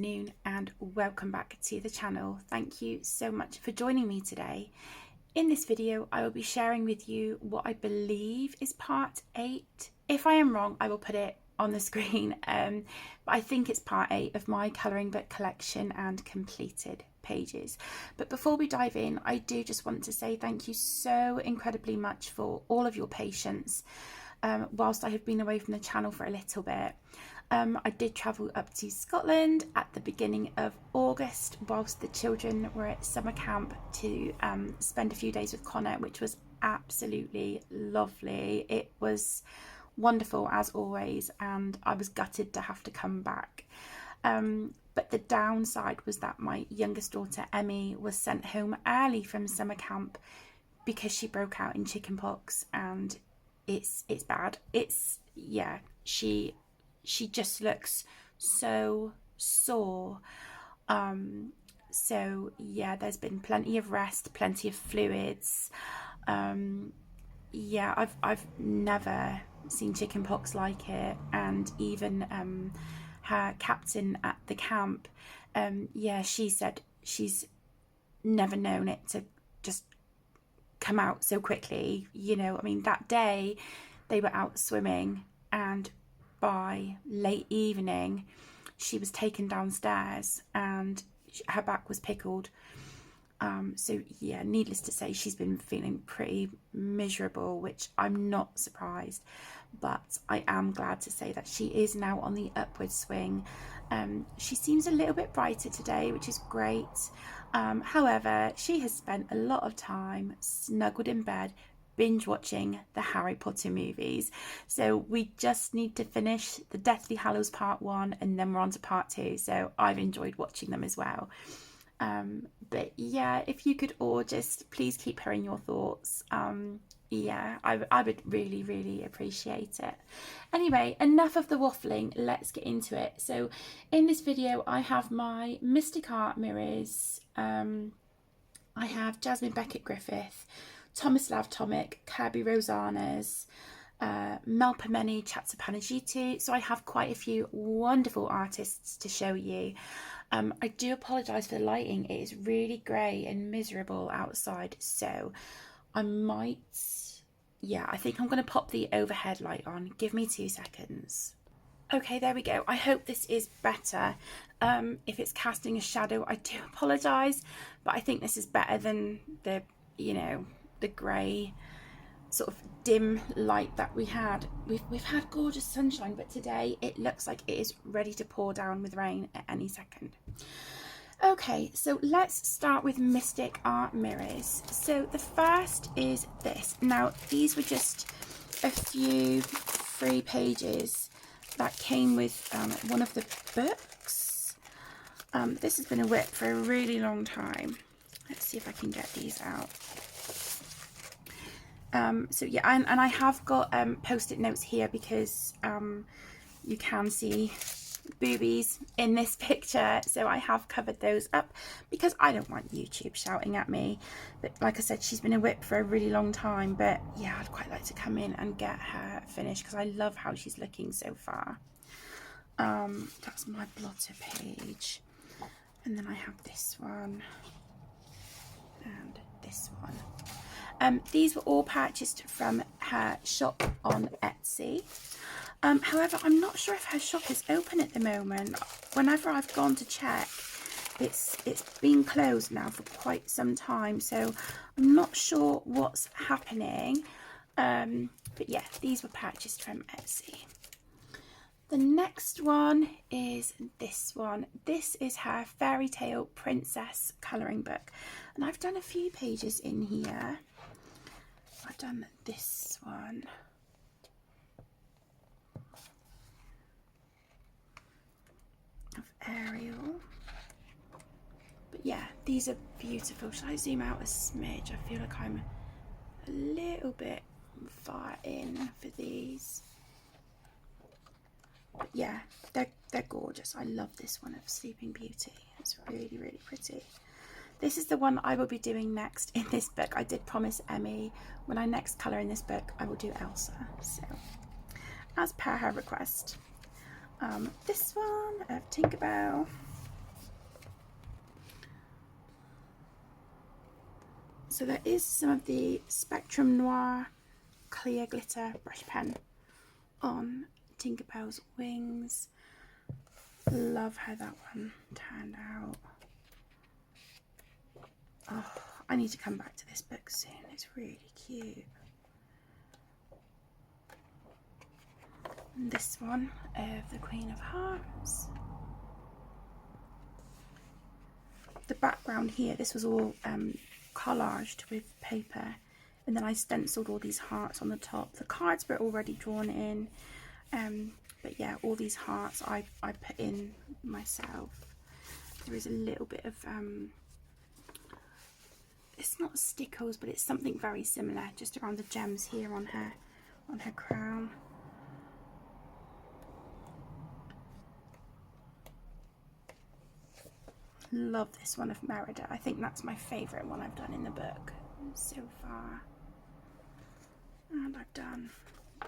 afternoon and welcome back to the channel. Thank you so much for joining me today. In this video I will be sharing with you what I believe is part 8. If I am wrong I will put it on the screen, but I think it's part 8 of my colouring book collection and completed pages. But before we dive in, I do just want to say thank you so incredibly much for all of your patience whilst I have been away from the channel for a little bit. I did travel up to Scotland at the beginning of August whilst the children were at summer camp to spend a few days with Connor, which was absolutely lovely. It was wonderful as always, and I was gutted to have to come back. But the downside was that my youngest daughter Emmy was sent home early from summer camp because she broke out in chickenpox, and it's bad. She just looks so sore. So yeah, there's been plenty of rest, plenty of fluids. Yeah, I've never seen chickenpox like it, and even her captain at the camp, yeah, she said she's never known it to just come out so quickly. You know, I mean, that day they were out swimming, and by late evening she was taken downstairs and her back was pickled. So yeah, needless to say, she's been feeling pretty miserable, which I'm not surprised, but I am glad to say that she is now on the upward swing. She seems a little bit brighter today, which is great. However, she has spent a lot of time snuggled in bed binge watching the Harry Potter movies, so we just need to finish the Deathly Hallows Part 1 and then we're on to Part 2, so I've enjoyed watching them as well. But yeah, if you could all just please keep her in your thoughts. Yeah, I would really appreciate it. Anyway, enough of the waffling, let's get into it. So in this video I have my Mystic Art mirrors. I have Jasmine Beckett Griffith, Tomislav Tomic, Kerby Rosanes, Melpomene Chattopadhyay. So I have quite a few wonderful artists to show you. I do apologise for the lighting, it is really grey and miserable outside, so I might, yeah, I think I'm going to pop the overhead light on. Give me 2 seconds. Okay, there we go. I hope this is better. If it's casting a shadow, I do apologise, but I think this is better than the, you know, the grey sort of dim light that we had. We've had gorgeous sunshine, but today it looks like it is ready to pour down with rain at any second. Okay, so let's start with Mystic Art mirrors. So the first is this. Now these were just a few free pages that came with one of the books. This has been a whip for a really long time. Let's see if I can get these out. So yeah, and I have got post-it notes here because you can see boobies in this picture, so I have covered those up because I don't want YouTube shouting at me. But like I said, she's been a whip for a really long time, but yeah, I'd quite like to come in and get her finished because I love how she's looking so far. That's my blotter page, and then I have this one and this one. These were all purchased from her shop on Etsy. However, I'm not sure if her shop is open at the moment. Whenever I've gone to check, it's been closed now for quite some time, so I'm not sure what's happening. But yeah, these were purchased from Etsy. The next one is this one. This is her Fairy Tale Princess colouring book, and I've done a few pages in here. I've done this one. Of Ariel. But yeah, these are beautiful. Should I zoom out a smidge? I feel like I'm a little bit far in for these. But yeah, they're gorgeous. I love this one of Sleeping Beauty. It's really pretty. This is the one I will be doing next in this book. I did promise Emmy when I next colour in this book I will do Elsa, so as per her request. This one of Tinkerbell. So there is some of the Spectrum Noir clear glitter brush pen on Tinkerbell's wings. Love how that one turned out. Oh, I need to come back to this book soon. It's really cute. And this one of the Queen of Hearts. The background here, this was all collaged with paper, and then I stenciled all these hearts on the top. The cards were already drawn in, but yeah, all these hearts I put in myself. There is a little bit of it's not stickles, but it's something very similar just around the gems here on her crown. Love this one of Merida. I think that's my favourite one I've done in the book so far. And I've done,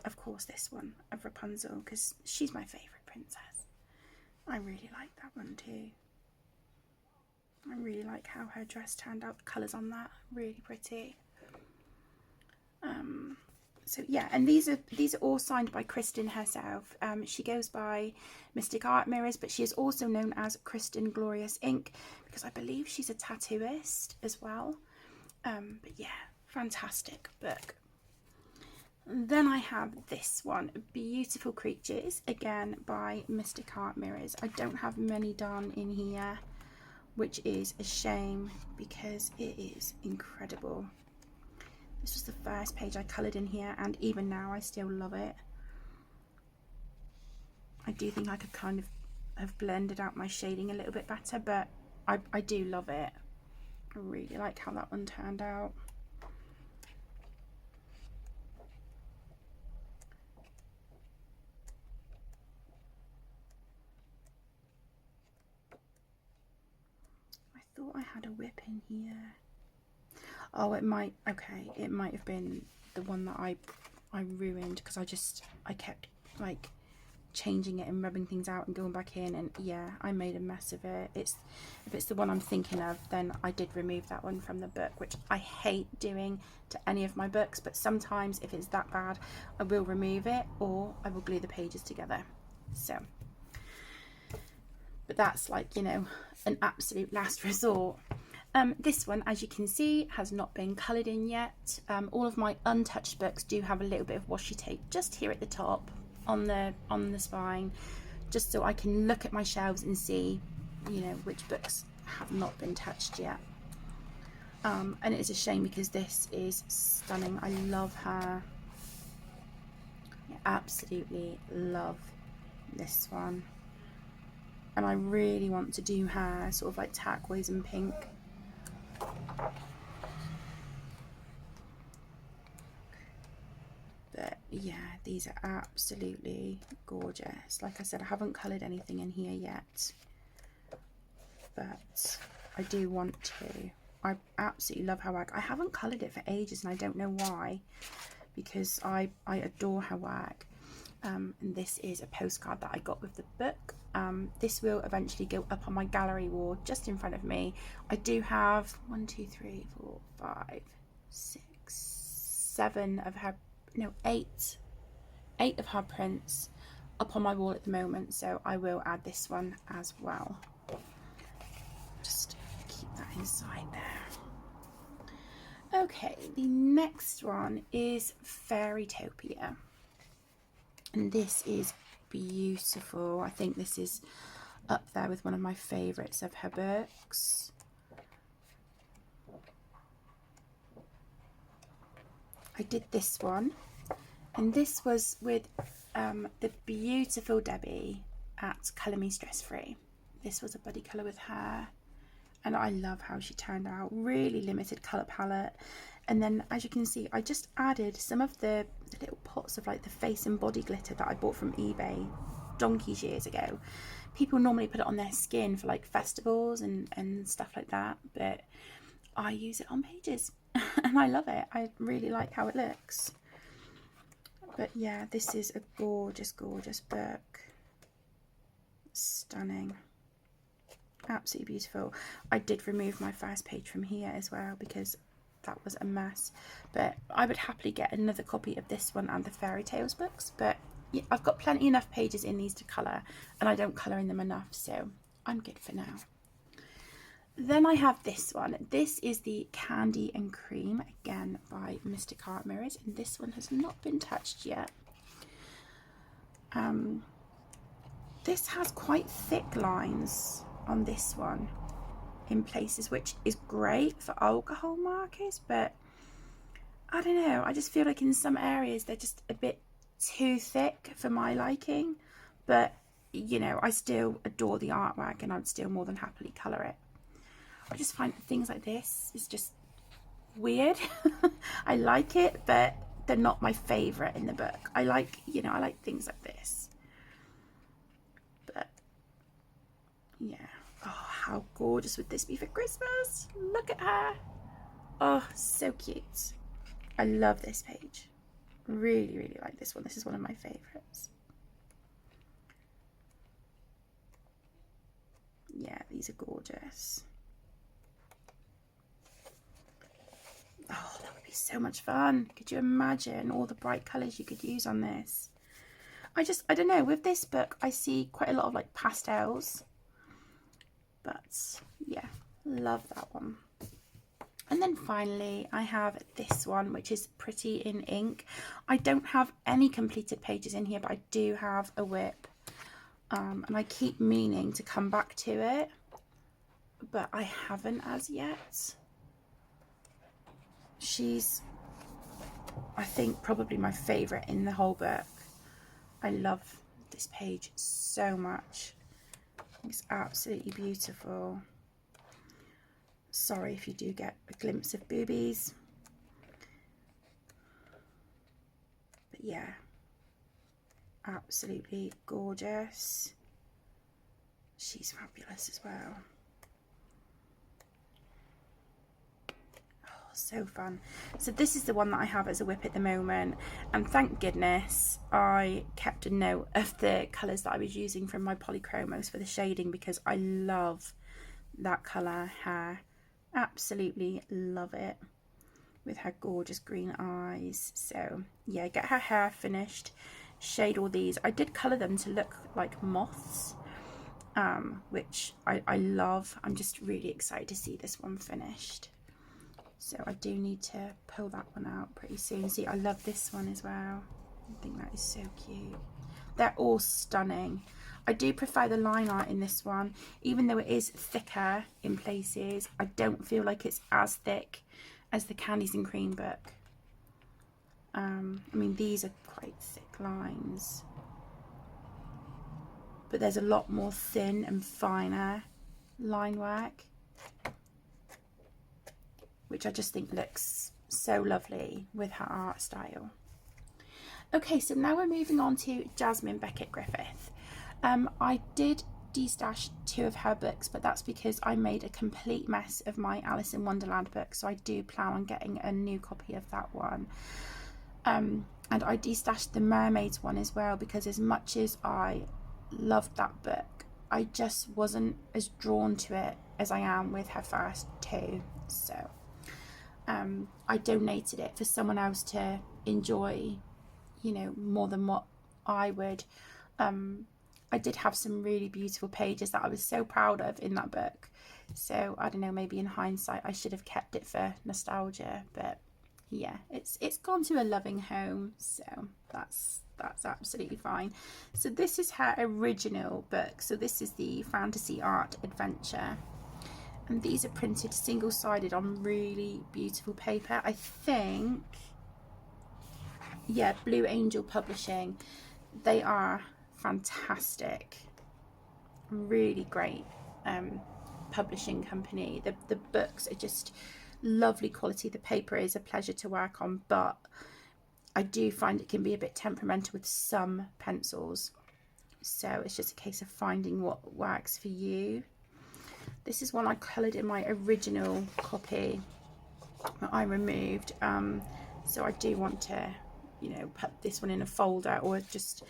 of course, this one of Rapunzel because she's my favourite princess. I really like that one too. I really like how her dress turned out. The colours on that, really pretty. So yeah, and these are all signed by Kristin herself. She goes by Mystic Art Mirrors, but she is also known as Kristin Glorious Ink because I believe she's a tattooist as well. But yeah, fantastic book. And then I have this one, Beautiful Creatures, again by Mystic Art Mirrors. I don't have many done in here, which is a shame because it is incredible. This was the first page I coloured in here, and even now I still love it. I do think I could kind of have blended out my shading a little bit better, but I do love it. I really like how that one turned out. I thought I had a whip in here. Oh, it might, okay, it might have been the one that I ruined because I kept like changing it and rubbing things out and going back in, and yeah, I made a mess of it. If it's the one I'm thinking of, then I did remove that one from the book, which I hate doing to any of my books, but sometimes if it's that bad, I will remove it or I will glue the pages together. So, but that's like, you know, an absolute last resort. This one, as you can see, has not been coloured in yet. All of my untouched books do have a little bit of washi tape just here at the top on the spine, just so I can look at my shelves and see, you know, which books have not been touched yet. And it is a shame because this is stunning. I love her. I absolutely love this one. And I really want to do her sort of like turquoise and pink. But yeah, these are absolutely gorgeous. Like I said, I haven't coloured anything in here yet, but I do want to. I absolutely love her work. I haven't coloured it for ages and I don't know why, because I adore her work. And this is a postcard that I got with the book. This will eventually go up on my gallery wall just in front of me. I do have 1, 2, 3, 4, 5, 6, 7 of her, no, 8 of her prints up on my wall at the moment, so I will add this one as well. Just keep that inside there. Okay, the next one is Fairytopia. And this is beautiful. I think this is up there with one of my favourites of her books. I did this one, and this was with the beautiful Debbie at Colour Me Stress Free. This was a buddy colour with her, and I love how she turned out. Really limited colour palette. And then, as you can see, I just added some of the little pots of like the face and body glitter that I bought from eBay donkeys years ago. People normally put it on their skin for like festivals and stuff like that, but I use it on pages and I love it. I really like how it looks. But yeah, this is a gorgeous, gorgeous book. Stunning. Absolutely beautiful. I did remove my first page from here as well because that was a mess. But I would happily get another copy of this one and the Fairy Tales books, but yeah, I've got plenty enough pages in these to colour, and I don't colour in them enough, so I'm good for now. Then I have this one. This is the Candy and Cream, again by Mr. Cart Mirrors, and this one has not been touched yet. This has quite thick lines on this one in places, which is great for alcohol markers, but I don't know, I just feel like in some areas they're just a bit too thick for my liking. But you know, I still adore the artwork and I'd still more than happily colour it. I just find things like this is just weird. I like it, but they're not my favourite in the book. I like, you know, I like things like this. But yeah. Oh, how gorgeous would this be for Christmas? Look at her. Oh, so cute. I love this page. Really, really like this one. This is one of my favourites. Yeah, these are gorgeous. Oh, that would be so much fun. Could you imagine all the bright colours you could use on this? I don't know, with this book I see quite a lot of like pastels, but yeah, love that one. And then finally I have this one, which is Pretty in Ink. I don't have any completed pages in here, but I do have a whip, and I keep meaning to come back to it, but I haven't as yet. She's, I think, probably my favourite in the whole book. I love this page so much. It's absolutely beautiful. Sorry if you do get a glimpse of boobies. But yeah, absolutely gorgeous. She's fabulous as well. So fun. So this is the one that I have as a whip at the moment, and thank goodness I kept a note of the colours that I was using from my polychromos for the shading, because I love that colour hair. Absolutely love it, with her gorgeous green eyes. So yeah, get her hair finished, shade all these. I did colour them to look like moths, which I love. I'm just really excited to see this one finished. So I do need to pull that one out pretty soon. See, I love this one as well. I think that is so cute. They're all stunning. I do prefer the line art in this one. Even though it is thicker in places, I don't feel like it's as thick as the Candies and Cream book. I mean, these are quite thick lines, but there's a lot more thin and finer line work, which I just think looks so lovely with her art style. Okay, so now we're moving on to Jasmine Beckett Griffith. I did destash 2 of her books, but that's because I made a complete mess of my Alice in Wonderland book, so I do plan on getting a new copy of that one. And I destashed the Mermaids one as well, because as much as I loved that book, I just wasn't as drawn to it as I am with her first 2. So I donated it for someone else to enjoy, you know, more than what I would. I did have some really beautiful pages that I was so proud of in that book. So I don't know, maybe in hindsight I should have kept it for nostalgia, but yeah, it's gone to a loving home, so that's absolutely fine. So this is her original book. So this is the Fantasy Art Adventure, and these are printed single-sided on really beautiful paper. I think, yeah, Blue Angel Publishing. They are fantastic, really great publishing company. The books are just lovely quality. The paper is a pleasure to work on, but I do find it can be a bit temperamental with some pencils, so it's just a case of finding what works for you. This is one I coloured in my original copy that I removed, so I do want to, you know, put this one in a folder or just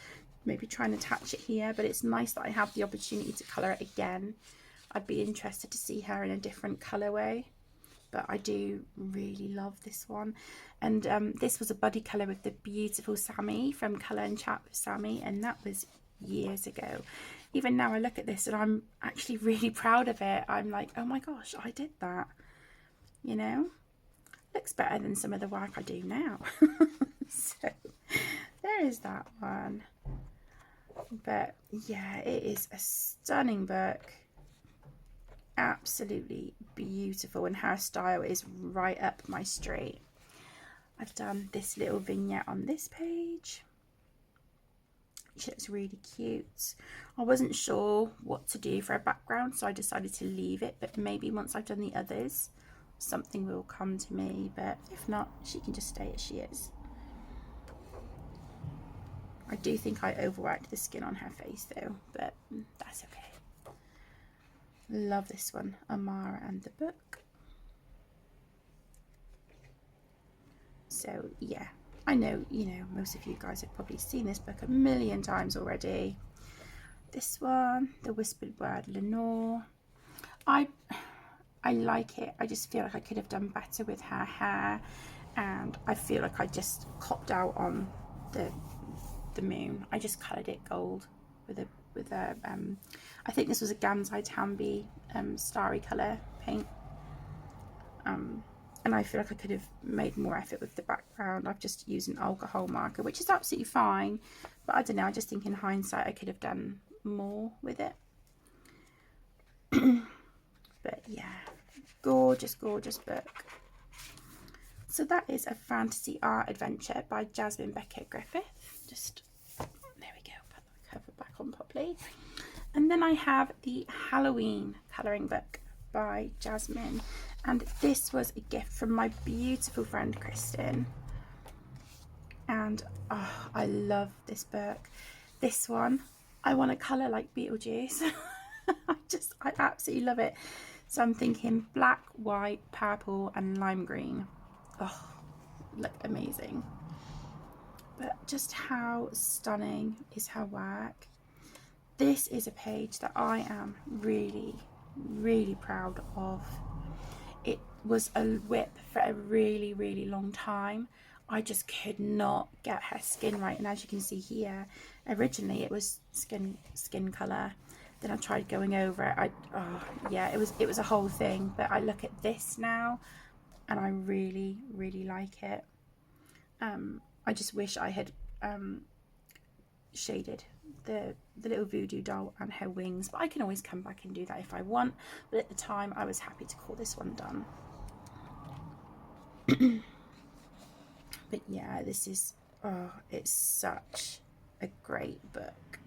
maybe try and attach it here, but it's nice that I have the opportunity to colour it again. I'd be interested to see her in a different colourway, but I do really love this one. And this was a buddy colour with the beautiful Sammy from Colour and Chat with Sammy, and that was years ago. Even now I look at this and I'm actually really proud of it. I'm like, oh my gosh, I did that, you know. Looks better than some of the work I do now. So there is that one. But yeah, it is a stunning book, absolutely beautiful, and her style is right up my street. I've done this little vignette on this page. She looks really cute. I wasn't sure what to do for a background, so I decided to leave it, but maybe once I've done the others something will come to me, but if not, she can just stay as she is. I do think I overworked the skin on her face though, but that's okay. Love this one, Amara and the book. So yeah, I know, you know, most of you guys have probably seen this book a million times already. This one, The Whispered Word, Lenore. I like it. I just feel like I could have done better with her hair, and I feel like I just copped out on the moon. I just coloured it gold with a I think this was a Gansai Tambi starry colour paint. And I feel like I could have made more effort with the background. I've just used an alcohol marker, which is absolutely fine, but I don't know, I just think in hindsight I could have done more with it. But yeah, gorgeous, gorgeous book. So that is A Fantasy Art Adventure by Jasmine Beckett Griffith. Just, there we go, put the cover back on properly. And then I have the Halloween colouring book by Jasmine. And this was a gift from my beautiful friend Kristen. And oh, I love this book. This one, I want to colour like Beetlejuice. I absolutely love it. So I'm thinking black, white, purple and lime green. Oh, look amazing. But just how stunning is her work. This is a page that I am really, really proud of. It was a whip for a really, really long time. I just could not get her skin right, and as you can see here, originally it was skin colour. Then I tried going over it. Oh yeah, it was a whole thing. But I look at this now, and I really, really like it. I just wish I had shaded the little voodoo doll and her wings, but I can always come back and do that if I want. But at the time, I was happy to call this one done. But yeah, this is, oh, it's such a great book.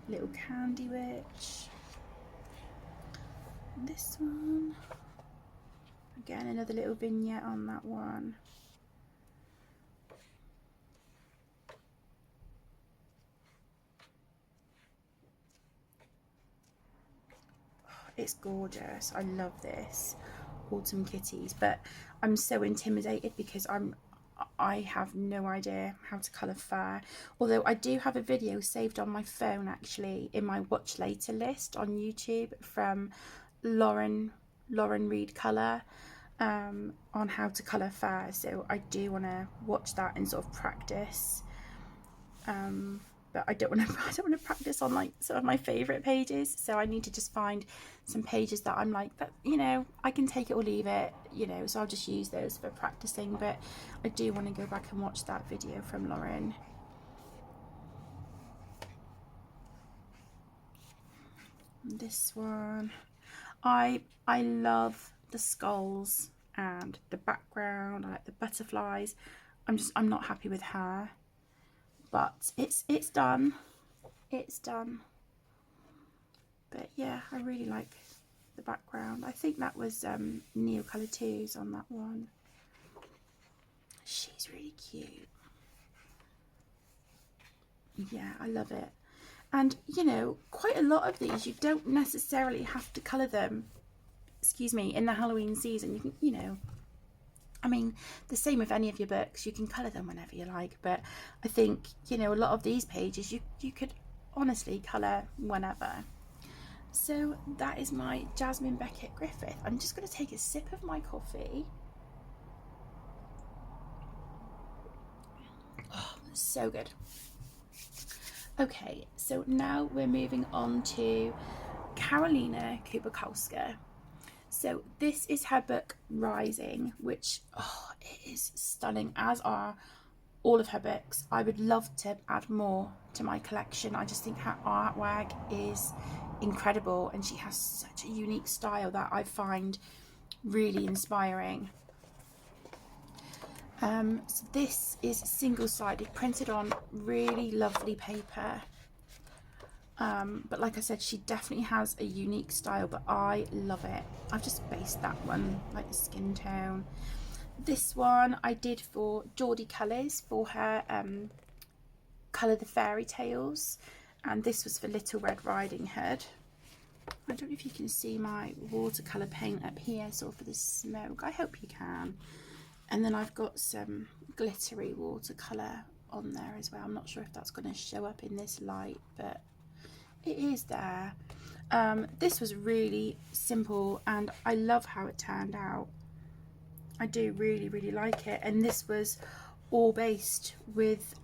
Little Candy Witch. This one, again, another little vignette on that one. It's gorgeous. I love this. Autumn Kitties, but I'm so intimidated because I have no idea how to colour fur. Although I do have a video saved on my phone, actually, in my watch later list on YouTube from Lauren Reed Colour on how to colour fur. So I do want to watch that and sort of practice. But I don't want to practice on like some of my favourite pages, so I need to just find some pages that I'm like, that, you know, I can take it or leave it, you know, so I'll just use those for practicing. But I do want to go back and watch that video from Lauren. This one, I love the skulls and the background. I like the butterflies. I'm not happy with her. But it's done. It's done. But yeah, I really like the background. I think that was Neocolor 2s on that one. She's really cute. Yeah, I love it. And you know, quite a lot of these you don't necessarily have to colour them, excuse me, in the Halloween season. You can, you know, I mean, the same with any of your books, you can colour them whenever you like, but I think, you know, a lot of these pages you could honestly colour whenever. So that is my Jasmine Beckett Griffith. I'm just going to take a sip of my coffee. Oh, so good. Okay, so now we're moving on to Karolina Kubakowska. So this is her book Rising, which it is stunning, as are all of her books. I would love to add more to my collection. I just think her artwork is incredible, and she has such a unique style that I find really inspiring. So this is single-sided, printed on really lovely paper. But like I said, she definitely has a unique style, but I love it. I've just based that one like the skin tone. This one I did for Geordie Colours for her Colour the Fairy Tales, and this was for Little Red Riding Hood. I don't know if you can see my watercolour paint up here, sort of for the smoke. I hope you can. And then I've got some glittery watercolour on there as well. I'm not sure if that's going to show up in this light, but it is there. This was really simple, and I love how it turned out. I do really like it. And this was all based with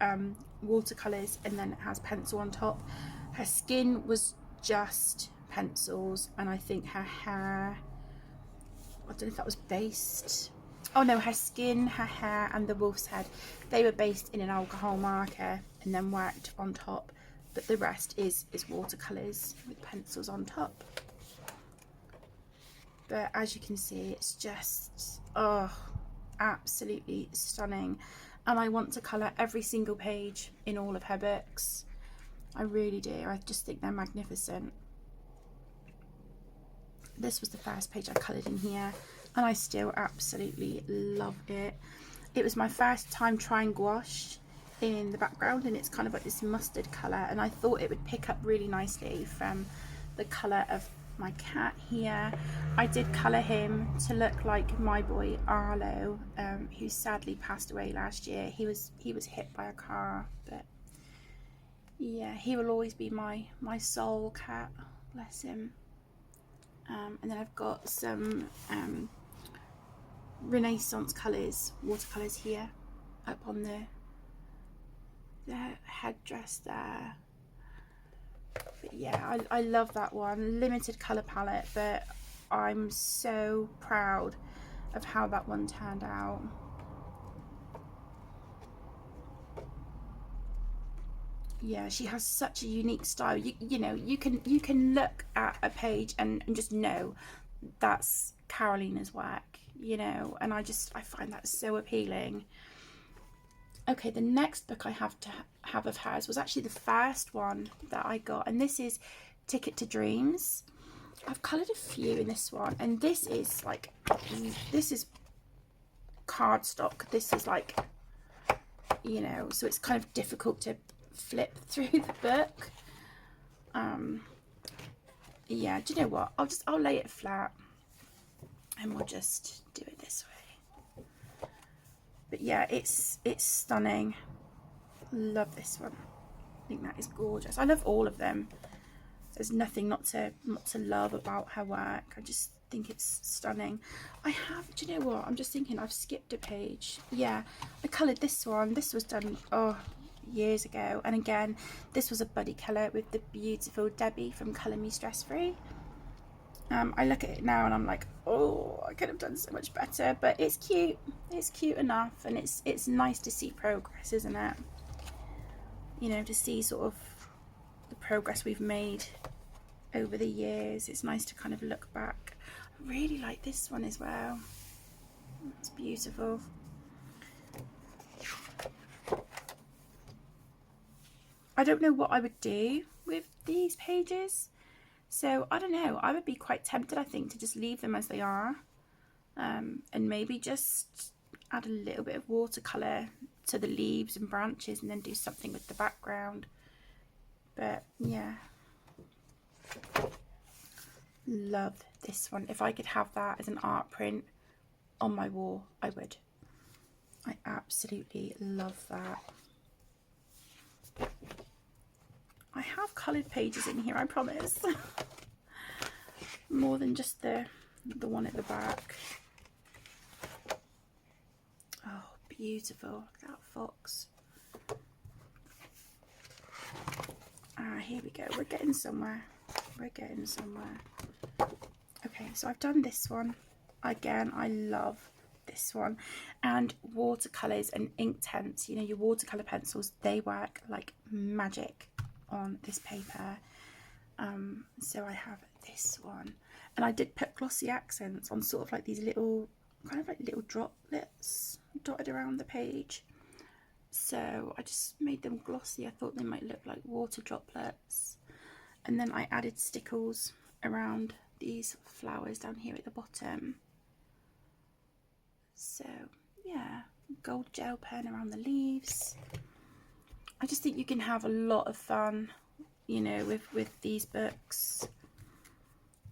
watercolours, and then it has pencil on top. Her skin was just pencils, and I think her hair, I don't know if that was based. Oh no, her skin, her hair, and the wolf's head, they were based in an alcohol marker and then worked on top. But the rest is watercolours with pencils on top. But as you can see, it's just, absolutely stunning. And I want to colour every single page in all of her books. I really do. I just think they're magnificent. This was the first page I coloured in here, and I still absolutely love it. It was my first time trying gouache in the background, and it's kind of like this mustard colour, and I thought it would pick up really nicely from the colour of my cat here. I did colour him to look like my boy Arlo, who sadly passed away last year. He was hit by a car, but yeah, he will always be my soul cat, bless him. And then I've got some Renaissance colours, watercolours here, up on the headdress there. But yeah, I love that one. Limited colour palette, but I'm so proud of how that one turned out. Yeah, she has such a unique style. You know, you can look at a page and just know that's Karolina's work, you know, and I find that so appealing. Okay, the next book I have of hers was actually the first one that I got, and this is Ticket to Dreams. I've coloured a few in this one, and this is cardstock. This is like, you know, so it's kind of difficult to flip through the book. Yeah, do you know what? I'll lay it flat and we'll just do it this way. But yeah, it's stunning. Love this one. I think that is gorgeous. I love all of them. There's nothing not to love about her work. I just think it's stunning. Do you know what? I'm just thinking I've skipped a page. Yeah, I coloured this one. This was done years ago, and again, this was a buddy colour with the beautiful Debbie from Colour Me Stress Free. I look at it now and I'm like, oh, I could have done so much better, but it's cute. It's cute enough, and it's nice to see progress, isn't it? You know, to see sort of the progress we've made over the years. It's nice to kind of look back. I really like this one as well. It's beautiful. I don't know what I would do with these pages, so I don't know. I would be quite tempted, I think, to just leave them as they are, and maybe just add a little bit of watercolour to the leaves and branches, and then do something with the background. But yeah, love this one. If I could have that as an art print on my wall, I would. I absolutely love that. I have coloured pages in here, I promise. more than just the one at the back. Oh, beautiful. Look at that fox. Ah, here we go. We're getting somewhere. We're getting somewhere. Okay, so I've done this one. Again, I love this one. And watercolours and Inktense, you know, your watercolour pencils, they work like magic on this paper. So I have this one. And I did put glossy accents on sort of like these little, kind of like little droplets dotted around the page. So I just made them glossy. I thought they might look like water droplets. And then I added stickles around these flowers down here at the bottom. So yeah, gold gel pen around the leaves. I just think you can have a lot of fun, you know, with these books.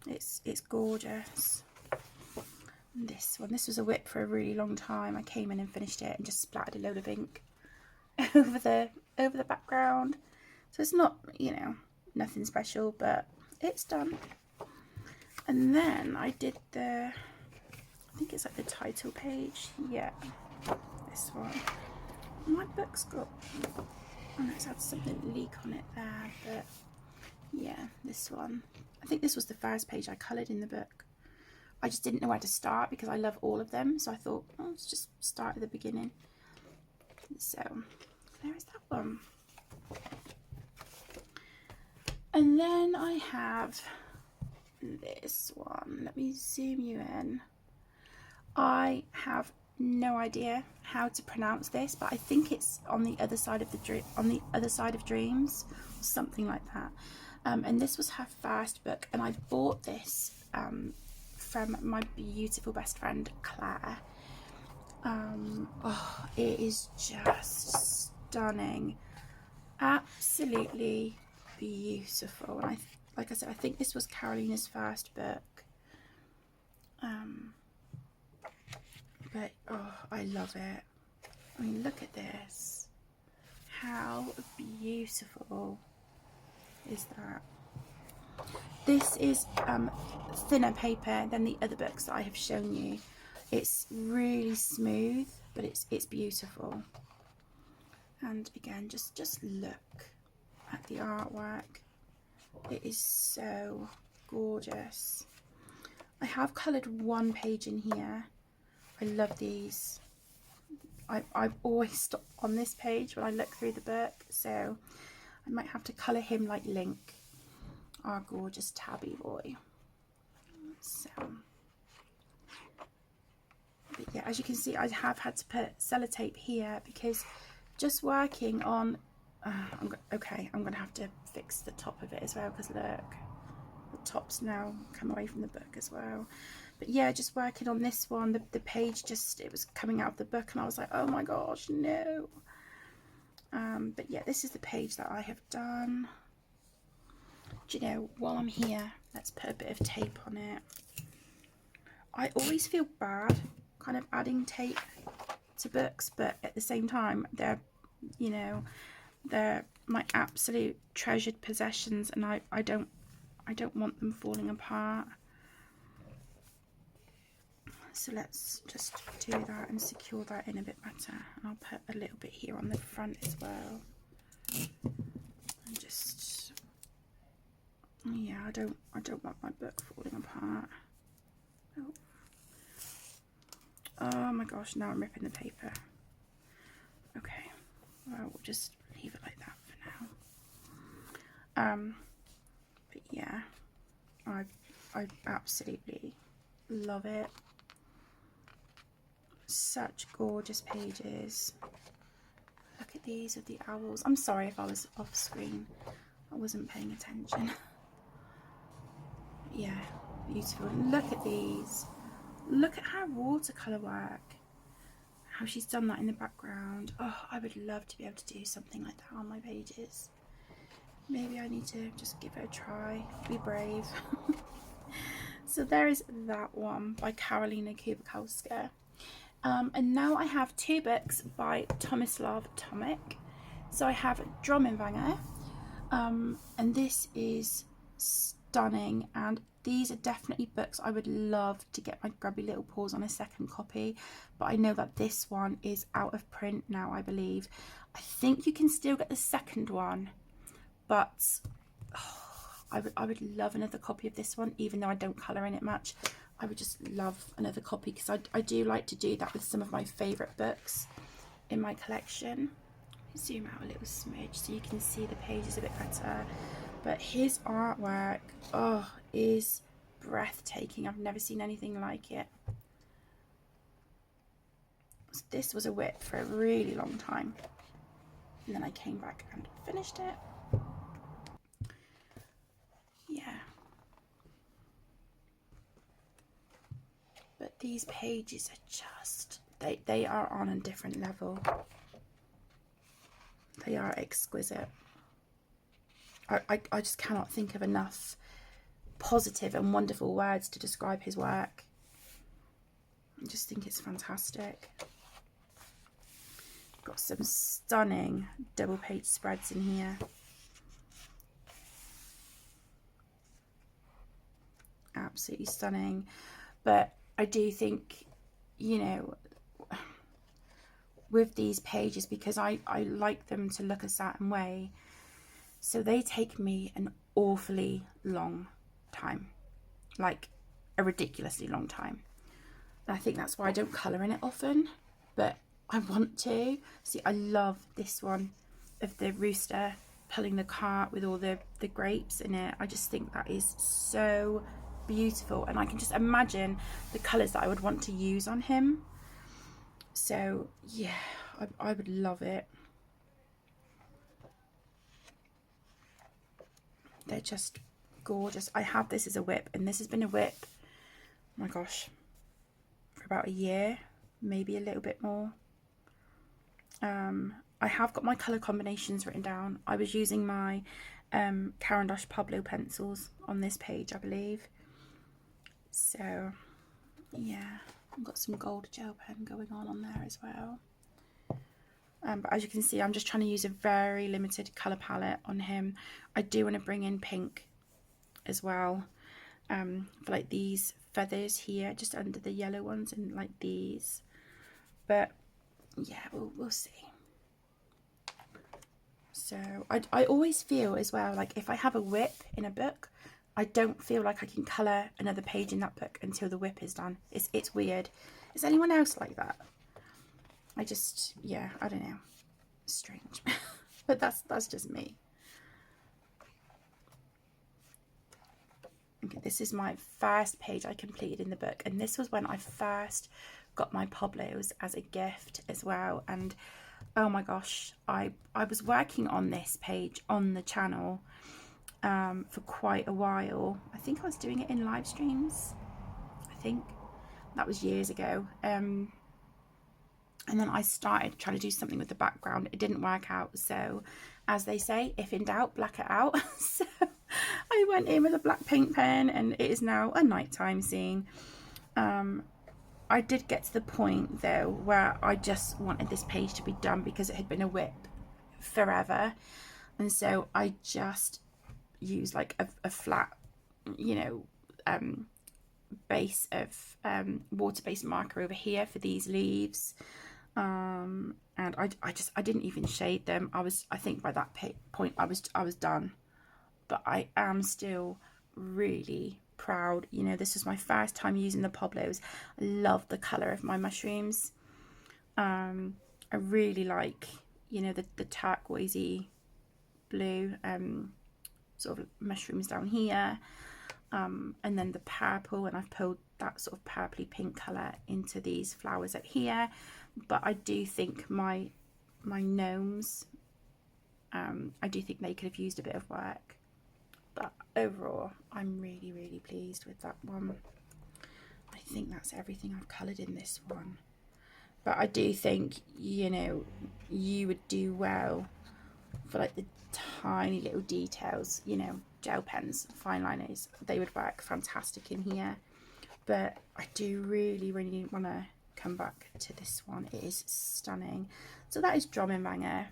It's gorgeous. And this one, this was a whip for a really long time. I came in and finished it and just splattered a load of ink over the background. So it's not, you know, nothing special, but it's done. And then I did I think it's like the title page. Yeah, this one. My book's got, oh no, it's had something leak on it there, but yeah, this one. I think this was the first page I coloured in the book. I just didn't know where to start because I love all of them, so I thought, oh, let's just start at the beginning. So there is that one. And then I have this one. Let me zoom you in. I have no idea how to pronounce this, but I think it's on the other side of the other side of dreams, or something like that. And this was her first book, and I bought this from my beautiful best friend Claire. Oh, it is just stunning, absolutely beautiful. And like I said, I think this was Carolina's first book. But oh, I love it. I mean, look at this. How beautiful is that? This is thinner paper than the other books that I have shown you. It's really smooth, but it's beautiful. And again, just look at the artwork. It is so gorgeous. I have coloured one page in here. I love these. I've always stopped on this page when I look through the book, so I might have to colour him like Link, our gorgeous tabby boy. So, but yeah, as you can see, I have had to put sellotape here because just working on, I'm going to have to fix the top of it as well, because look, the top's now come away from the book as well. But yeah, just working on this one, the page just, it was coming out of the book and I was like, oh my gosh, no. But yeah, this is the page that I have done. Do you know, while I'm here, let's put a bit of tape on it. I always feel bad kind of adding tape to books, but at the same time, they're, you know, they're my absolute treasured possessions, and I don't want them falling apart. So let's just do that and secure that in a bit better. And I'll put a little bit here on the front as well. And just, yeah, I don't want my book falling apart. Oh my gosh, now I'm ripping the paper. Okay, well, we'll just leave it like that for now. But yeah, I absolutely love it. Such gorgeous pages. Look at these with the owls. I'm sorry if I was off screen. I wasn't paying attention. Yeah, beautiful. Look at these. Look at her watercolour work. How she's done that in the background. Oh, I would love to be able to do something like that on my pages. Maybe I need to just give it a try. Be brave. So there is that one by Karolina Kubikowska. And now I have two books by Tomislav Tomic. So I have Drömmenvagnar, and this is stunning, and these are definitely books I would love to get my grubby little paws on a second copy, but I know that this one is out of print now, I believe. I think you can still get the second one, but I would love another copy of this one, even though I don't colour in it much. I would just love another copy, because I do like to do that with some of my favourite books in my collection. Zoom out a little smidge so you can see the pages a bit better. But his artwork, oh, is breathtaking. I've never seen anything like it. This was a whip for a really long time, and then I came back and finished it. Yeah. But these pages are just, they are on a different level. They are exquisite. I just cannot think of enough positive and wonderful words to describe his work. I just think it's fantastic. Got some stunning double page spreads in here. Absolutely stunning. But I do think, you know, with these pages, because I like them to look a certain way, so they take me an awfully long time, like a ridiculously long time. And I think that's why I don't colour in it often, but I want to. See, I love this one of the rooster pulling the cart with all the grapes in it. I just think that is so beautiful, and I can just imagine the colours that I would want to use on him. So yeah, I would love it. They're just gorgeous. I have this as a whip, and this has been a whip, oh my gosh, for about a year, maybe a little bit more. I have got my colour combinations written down. I was using my Caran d'Ache Pablo pencils on this page, I believe. So yeah, I've got some gold gel pen going on there as well. But as you can see, I'm just trying to use a very limited colour palette on him. I do want to bring in pink as well, for like these feathers here, just under the yellow ones, and like these. But yeah, we'll see. So I always feel as well, like if I have a whip in a book, I don't feel like I can colour another page in that book until the whip is done. It's weird. Is anyone else like that? I just, yeah, I don't know. Strange. But that's just me. Okay, this is my first page I completed in the book, and this was when I first got my Pablos as a gift as well. And oh my gosh, I was working on this page on the channel for quite a while. I think I was doing it in live streams. I think that was years ago. And then I started trying to do something with the background. It didn't work out. So as they say, if in doubt, black it out. So I went in with a black paint pen, and it is now a nighttime scene. I did get to the point though where I just wanted this page to be done, because it had been a whip forever. And so I just used like a flat, you know, base of water-based marker over here for these leaves. And I didn't even shade them. I think by that point I was done. But I am still really proud. You know, this was my first time using the Pablos. I love the colour of my mushrooms. I really like, you know, the turquoisey blue sort of mushrooms down here. And then the purple, and I've pulled that sort of purpley pink colour into these flowers up here. But I do think my gnomes, I do think they could have used a bit of work. But overall, I'm really, really pleased with that one. I think that's everything I've coloured in this one. But I do think, you know, you would do well for like the tiny little details, you know, gel pens, fine liners, they would work fantastic in here. But I do really, really want to come back to this one. It is stunning. So that is Drommenbanger.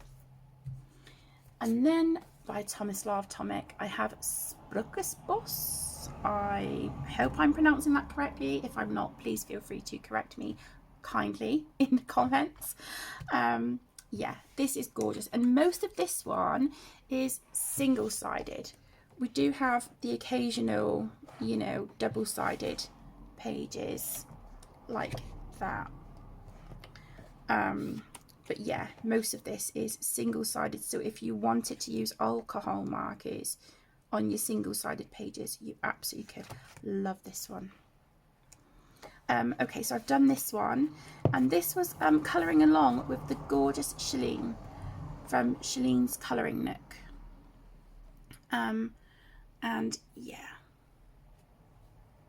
And then by Tomislav Tomic, I have Sprukusbos. Rosanes. I hope I'm pronouncing that correctly. If I'm not, please feel free to correct me kindly in the comments. Yeah, this is gorgeous, and most of this one is single-sided. We do have the occasional, you know, double-sided pages like that, but yeah, most of this is single-sided. So if you wanted to use alcohol markers on your single-sided pages, you absolutely could. Love this one. Okay, so I've done this one, and this was colouring along with the gorgeous Shalene from Shalene's Colouring Nook. And yeah,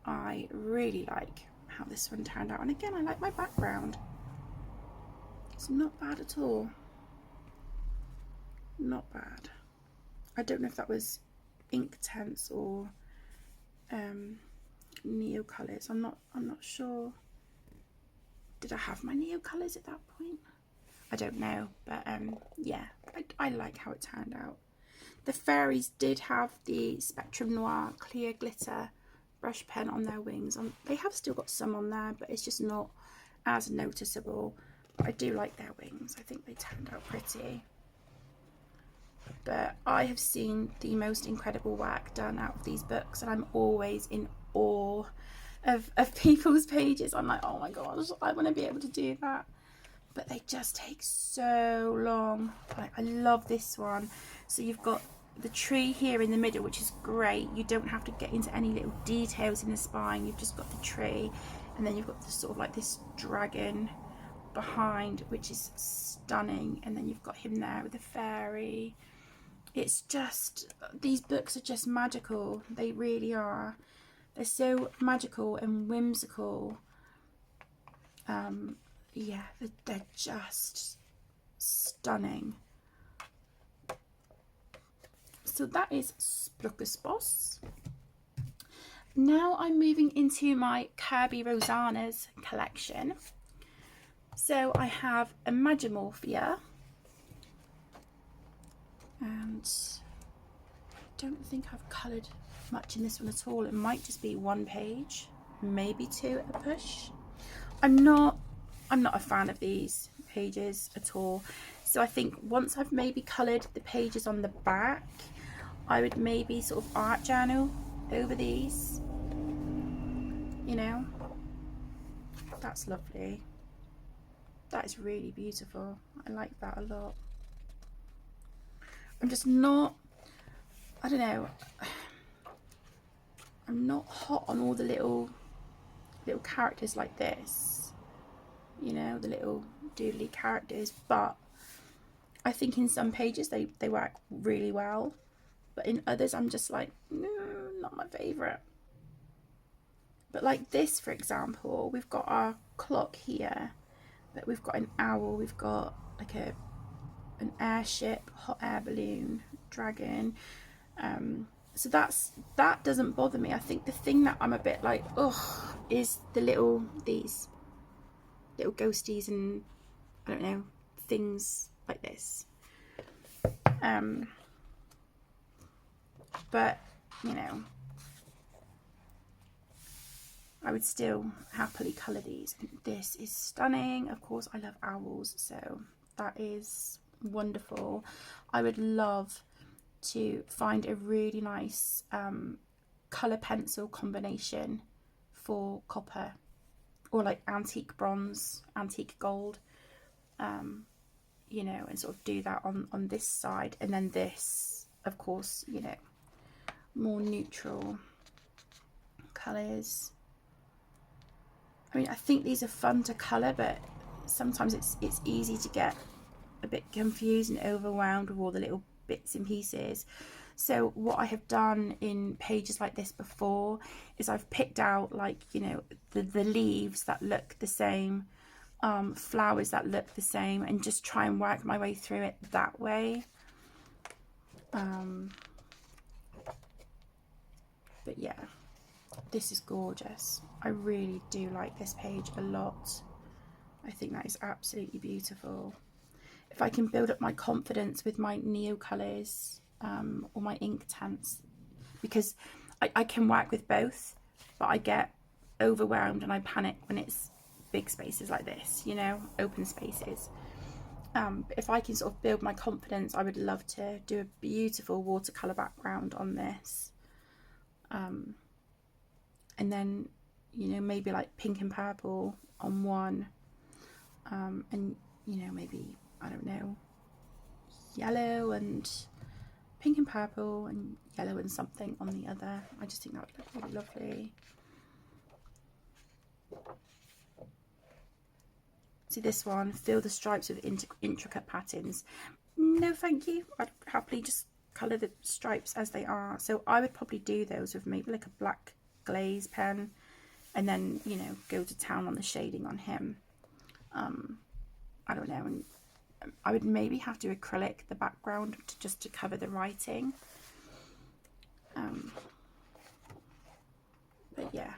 I really like how this one turned out, and again, I like my background. It's not bad at all. Not bad. I don't know if that was Inktense or Neo Colours. I'm not sure. Did I have my Neo Colours at that point? I don't know, but yeah, I like how it turned out. The fairies did have the Spectrum Noir clear glitter brush pen on their wings. They have still got some on there, but it's just not as noticeable. But I do like their wings. I think they turned out pretty. But I have seen the most incredible work done out of these books, and I'm always in awe of people's pages. I'm like, oh my gosh, I want to be able to do that. But they just take so long. I love this one. So you've got the tree here in the middle, which is great. You don't have to get into any little details in the spine. You've just got the tree, and then you've got this sort of like this dragon behind, which is stunning, and then you've got him there with the fairy. It's just, these books are just magical. They really are. They're so magical and whimsical. Yeah, they're just stunning. So that is Sprukkesbos. Now I'm moving into my Kerby Rosanes collection. So I have Imagimorphia, and I don't think I've coloured much in this one at all. It might just be one page, maybe two at a push. I'm not a fan of these pages at all. So I think once I've maybe coloured the pages on the back, I would maybe sort of art journal over these, you know. That's lovely. That is really beautiful. I like that a lot. I'm just not, I don't know, I'm not hot on all the little characters like this, you know, the little doodly characters, but I think in some pages they work really well, but in others I'm just like, no, not my favourite. But like this, for example, we've got our clock here, but we've got an owl, we've got like an airship, hot air balloon, dragon. So that doesn't bother me. I think the thing that I'm a bit like, ugh, is these little ghosties and I don't know, things like this. But you know, I would still happily colour these. This is stunning. Of course, I love owls, so that is wonderful. I would love to find a really nice colour pencil combination for copper, or like antique bronze, antique gold, you know, and sort of do that on this side, and then this, of course, you know, more neutral colours. I mean, I think these are fun to colour, but sometimes it's easy to get a bit confused and overwhelmed with all the little bits and pieces. So what I have done in pages like this before is I've picked out, like, you know, the leaves that look the same, flowers that look the same, and just try and work my way through it that way. But yeah, this is gorgeous. I really do like this page a lot. I think that is absolutely beautiful. If I can build up my confidence with my neo colours, or my Inktense, because I can work with both, but I get overwhelmed and I panic when it's big spaces like this, you know, open spaces. But if I can sort of build my confidence, I would love to do a beautiful watercolour background on this. And then, you know, maybe like pink and purple on one. And, you know, maybe, I don't know, yellow and pink and purple and yellow and something on the other. I just think that would look really lovely. See this one, fill the stripes with intricate patterns. No thank you, I'd happily just colour the stripes as they are. So I would probably do those with maybe like a black glaze pen, and then, you know, go to town on the shading on him. I don't know, and I would maybe have to acrylic the background just to cover the writing. But yeah,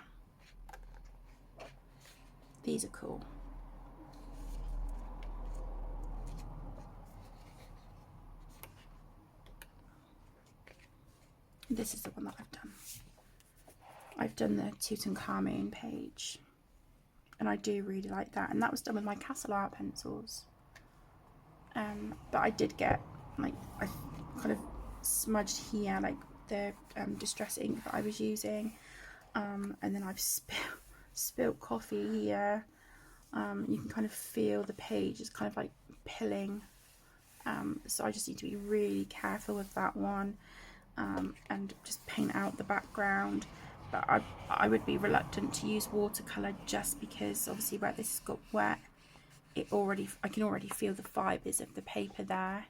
these are cool. This is the one that I've done. I've done the Tutankhamun page, and I do really like that. And that was done with my Castle Art pencils. But I did get, like, I kind of smudged here, like the distress ink that I was using. And then I've spilt coffee here. You can kind of feel the page is kind of like pilling. So I just need to be really careful with that one. And just paint out the background. But I would be reluctant to use watercolour just because obviously where this has got wet, I can already feel the fibres of the paper there.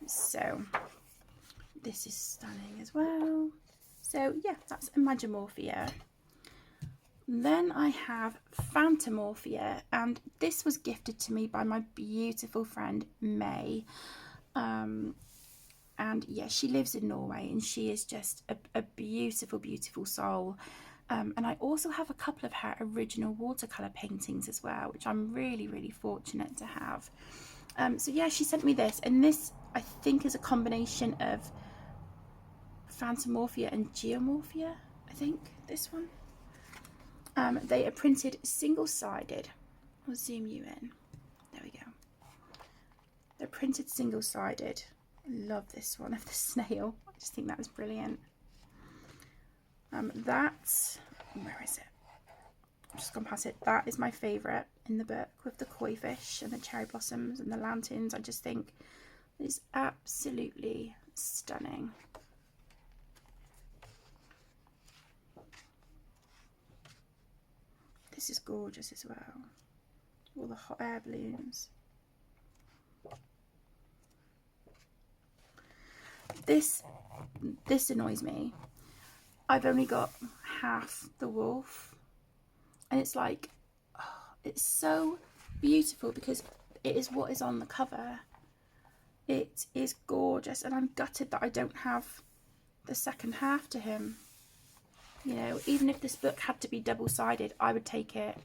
So this is stunning as well. So yeah, that's Imagimorphia. Then I have Phantomorphia, and this was gifted to me by my beautiful friend May. And yeah, she lives in Norway, and she is just a beautiful, beautiful soul. And I also have a couple of her original watercolour paintings as well, which I'm really, really fortunate to have. So yeah, she sent me this, and this I think is a combination of Phantomorphia and Geomorphia, I think, this one. They are printed single-sided. I'll zoom you in. There we go. They're printed single-sided. Love this one of the snail. I just think that was brilliant. Where is it? I've just gone past it. That is my favourite in the book, with the koi fish and the cherry blossoms and the lanterns. I just think it's absolutely stunning. This is gorgeous as well. All the hot air balloons. This annoys me. I've only got half the wolf, and it's like, oh, it's so beautiful because it is what is on the cover. It is gorgeous, and I'm gutted that I don't have the second half to him. You know, even if this book had to be double-sided, I would take it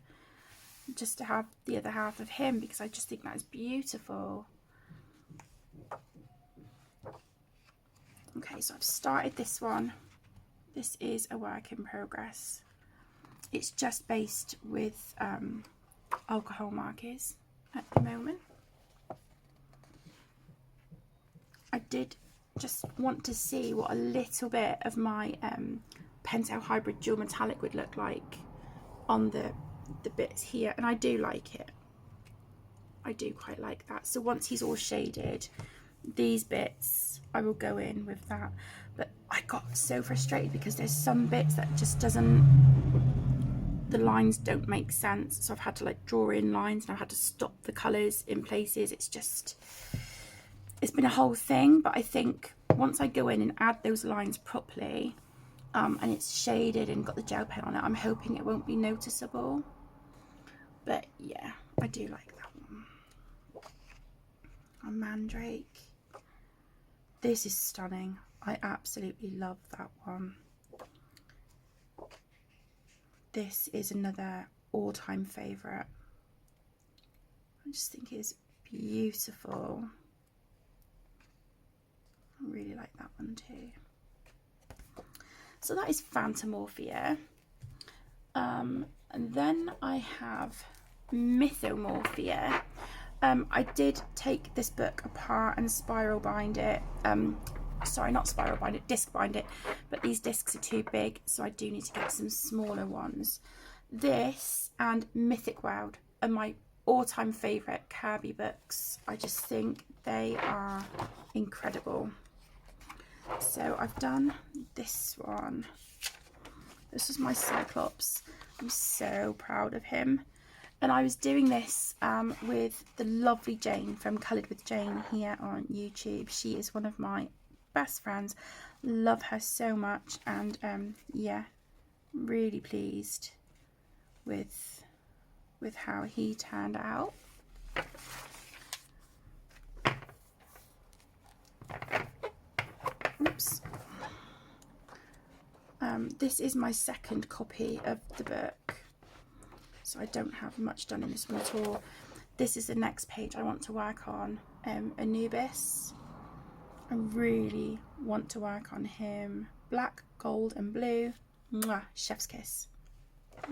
just to have the other half of him, because I just think that is beautiful. Okay, so I've started this one. This is a work in progress. It's just based with alcohol markers at the moment. I did just want to see what a little bit of my Pentel Hybrid Dual Metallic would look like on the bits here, and I do like it. I do quite like that. So once he's all shaded, these bits I will go in with that. But I got so frustrated because there's some bits that just the lines don't make sense, so I've had to like draw in lines, and I've had to stop the colours in places. It's been a whole thing, but I think once I go in and add those lines properly, and it's shaded and got the gel pen on it, I'm hoping it won't be noticeable. But yeah, I do like that one. A Mandrake. This is stunning. I absolutely love that one. This is another all-time favourite. I just think it's beautiful. I really like that one too. So that is Phantomorphia. And then I have Mythomorphia. I did take this book apart and spiral bind it. Sorry, not spiral bind it, disc bind it, but these discs are too big, so I do need to get some smaller ones. This and Mythic World are my all-time favourite Kerby books. I just think they are incredible. So I've done this one. This is my Cyclops. I'm so proud of him. And I was doing this with the lovely Jane from Coloured with Jane here on YouTube. She is one of my best friends. Love her so much. And yeah, really pleased with how he turned out. Oops. This is my second copy of the book, so I don't have much done in this one at all. This is the next page I want to work on, Anubis. I really want to work on him. Black, gold and blue. Mwah, chef's kiss.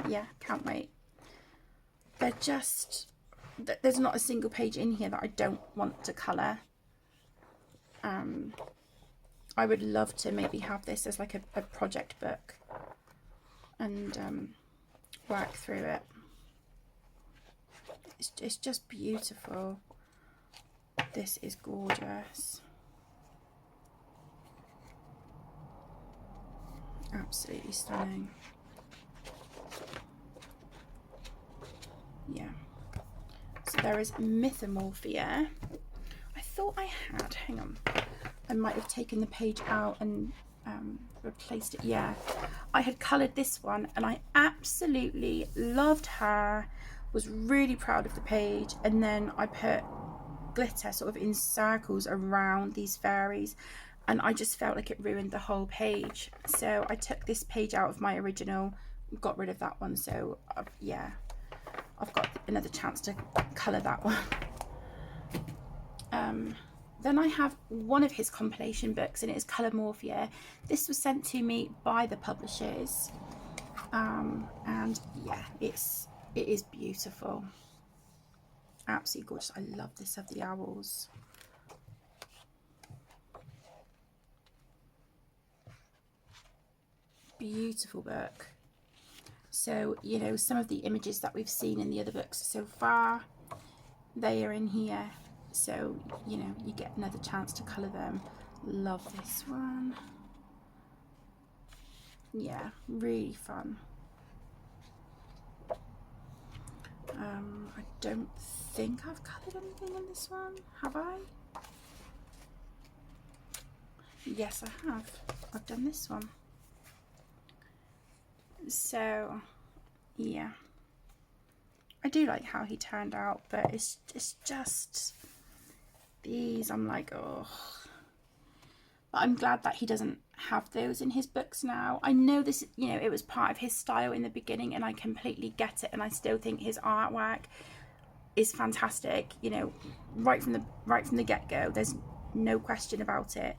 Yeah, can't wait. They're just, there's not a single page in here that I don't want to colour. I would love to maybe have this as like a project book and work through it. It's just beautiful. This is gorgeous. Absolutely stunning. Yeah. So there is Mythomorphia. I thought I had, hang on. I might have taken the page out and replaced it. Yeah, I had coloured this one and I absolutely loved her, was really proud of the page, and then I put glitter sort of in circles around these fairies and I just felt like it ruined the whole page. So I took this page out of my original, got rid of that one. So yeah, I've got another chance to colour that one. Then I have one of his compilation books, and it is Colourmorphia. This was sent to me by the publishers, and yeah, it is beautiful, absolutely gorgeous. I love this of the owls. Beautiful book. So, you know, some of the images that we've seen in the other books so far, they are in here. So, you know, you get another chance to colour them. Love this one. Yeah, really fun. I don't think I've coloured anything in this one, have I? Yes, I have. I've done this one. So, yeah. I do like how he turned out, but it's just these, I'm like, oh. But I'm glad that he doesn't have those in his books now. I know this, you know, it was part of his style in the beginning, and I completely get it, and I still think his artwork is fantastic, you know, right from the get-go. There's no question about it.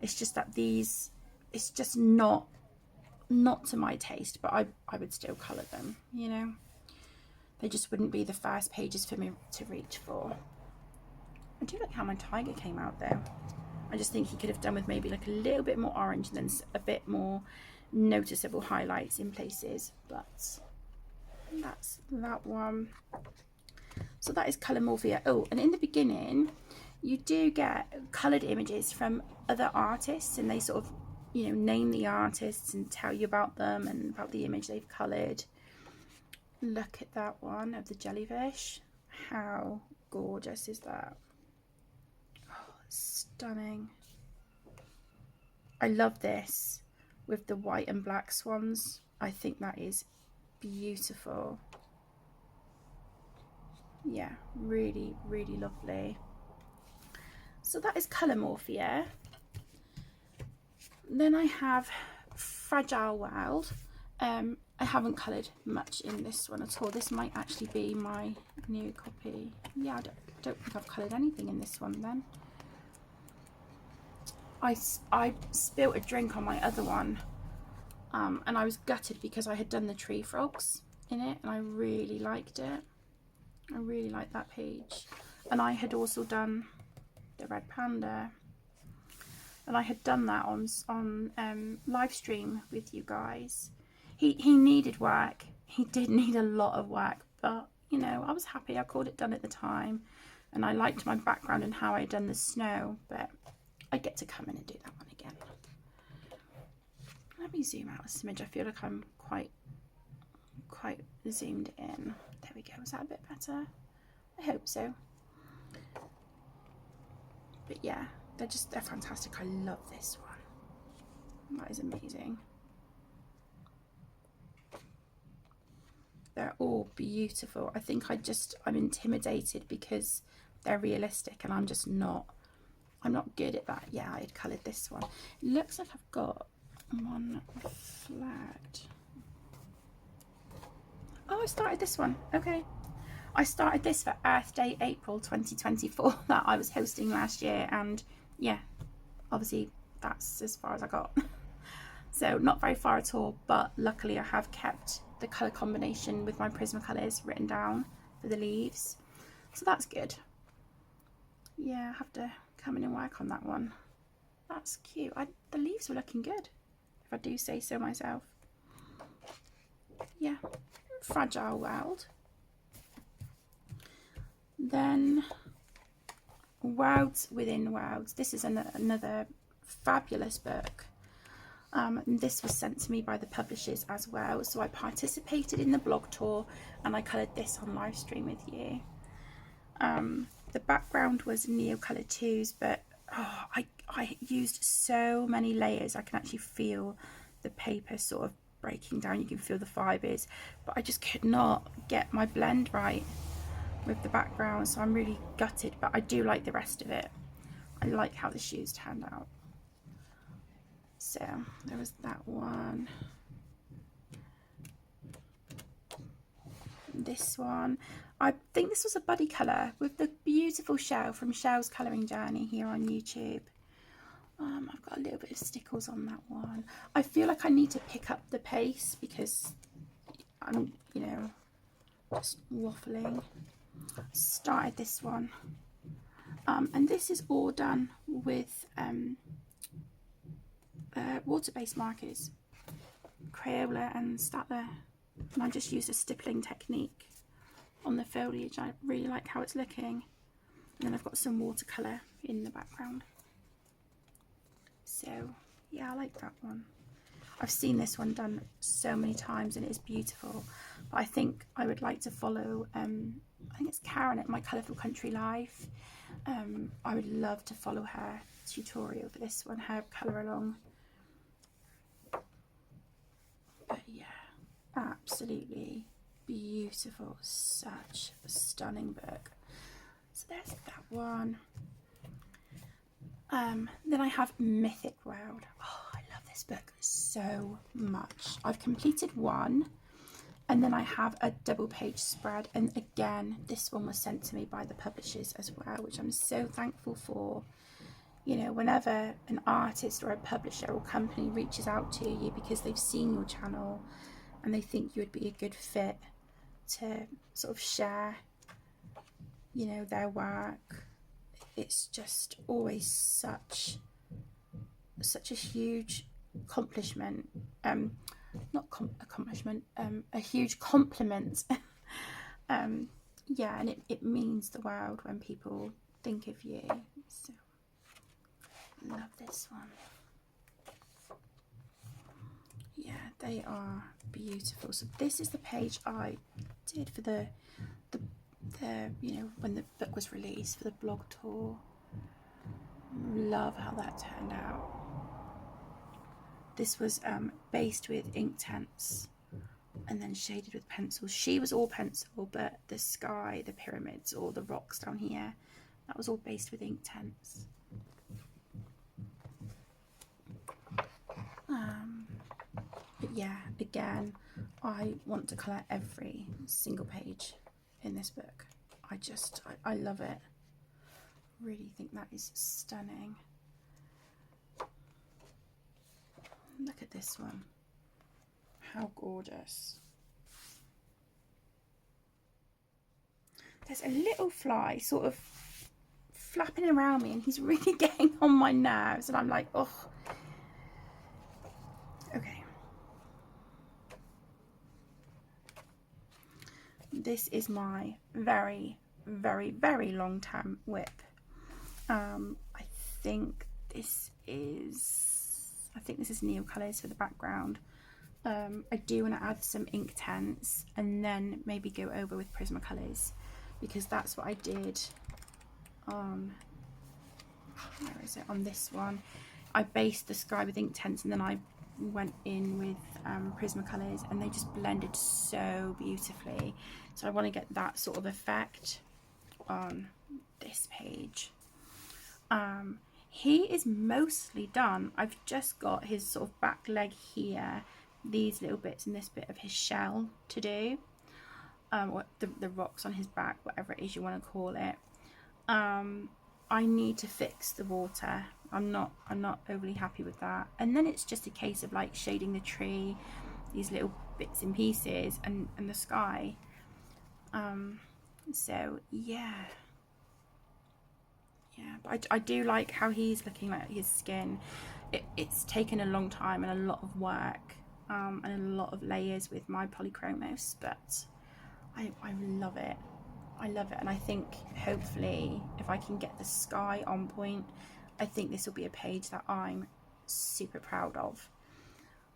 It's just that these, it's just not to my taste, but I would still colour them, you know. They just wouldn't be the first pages for me to reach for. I do like how my tiger came out though. I just think he could have done with maybe like a little bit more orange and then a bit more noticeable highlights in places, but that's that one. So that is Colourmorphia. Oh, and in the beginning you do get coloured images from other artists, and they sort of, you know, name the artists and tell you about them and about the image they've coloured. Look at that one of the jellyfish. How gorgeous is that? Oh, stunning. I love this with the white and black swans. I think that is beautiful. Yeah, really, really lovely. So that is Colourmorphia. Then I have Fragile World. I haven't coloured much in this one at all. This might actually be my new copy. Yeah, I don't think I've coloured anything in this one then. I spilt a drink on my other one, And I was gutted because I had done the tree frogs in it and I really liked it. I really liked that page. And I had also done the red panda, and I had done that on live stream with you guys. He needed work. He did need a lot of work, but you know, I was happy. I called it done at the time, and I liked my background and how I had done the snow, but I get to come in and do that one again. Let me zoom out a smidge. I feel like I'm quite zoomed in. There we go. Is that a bit better? I hope so. But yeah, they're fantastic. I love this one. That is amazing. They're all beautiful. I think I'm intimidated because they're realistic and I'm not good at that. Yeah, I had coloured this one. It looks like I've got one flagged. Oh, I started this one. Okay. I started this for Earth Day April 2024 that I was hosting last year, and yeah, obviously that's as far as I got. So not very far at all, but luckily I have kept the colour combination with my Prismacolors written down for the leaves, so that's good. Yeah, I have to come in and work on that one. That's cute. The leaves were looking good, if I do say so myself. Yeah, fragile world. Then Worlds Within Worlds. This is another fabulous book. This was sent to me by the publishers as well. So I participated in the blog tour and I coloured this on live stream with you. The background was Neo Colour 2s, but oh, I used so many layers. I can actually feel the paper sort of breaking down. You can feel the fibres, but I just could not get my blend right with the background, so I'm really gutted, but I do like the rest of it. I like how the shoes turned out. So there was that one. This one, I think this was a buddy colour with the beautiful Shell from Shell's Colouring Journey here on YouTube. I've got a little bit of stickles on that one. I feel like I need to pick up the pace because I'm, you know, just waffling. Started this one, and this is all done with water-based markers, Crayola and Statler, and I just used a stippling technique on the foliage. I really like how it's looking, and then I've got some watercolour in the background. So yeah, I like that one. I've seen this one done so many times and it is beautiful, but I think I would like to follow I think it's Karen at My Colourful Country Life. I would love to follow her tutorial for this one, her colour along. But yeah, absolutely beautiful. Such a stunning book. So there's that one. Then I have Mythic World. Oh, I love this book so much. I've completed one, and then I have a double page spread, and again this one was sent to me by the publishers as well, which I'm so thankful for. You know, whenever an artist or a publisher or company reaches out to you because they've seen your channel and they think you would be a good fit to sort of share, you know, their work, it's just always such a huge accomplishment. A huge compliment. Yeah, and it means the world when people think of you. So love this one. Yeah, they are beautiful. So this is the page I did for the you know, when the book was released, for the blog tour. Love how that turned out. This was based with Inktense and then shaded with pencils. She was all pencil, but the sky, the pyramids, or the rocks down here, that was all based with Inktense. But yeah, again, I want to colour every single page in this book. I love it. Really think that is stunning. Look at this one. How gorgeous. There's a little fly sort of flapping around me and he's really getting on my nerves and I'm like, oh. Okay. This is my very, very, very long-term whip. I think this is Neil Colours for the background. I do want to add some ink tints and then maybe go over with Prismacolors, because that's what I did on, where is it, on this one. I based the sky with ink tints and then I went in with Prismacolors and they just blended so beautifully. So I want to get that sort of effect on this page. He is mostly done. I've just got his sort of back leg here, these little bits and this bit of his shell to do, or the rocks on his back, whatever it is you want to call it. I need to fix the water. I'm not overly happy with that. And then it's just a case of like shading the tree, these little bits and pieces, and the sky. So yeah, but I do like how he's looking at his skin. It's taken a long time and a lot of work, and a lot of layers with my polychromos, but I love it. I love it, and I think hopefully if I can get the sky on point, I think this will be a page that I'm super proud of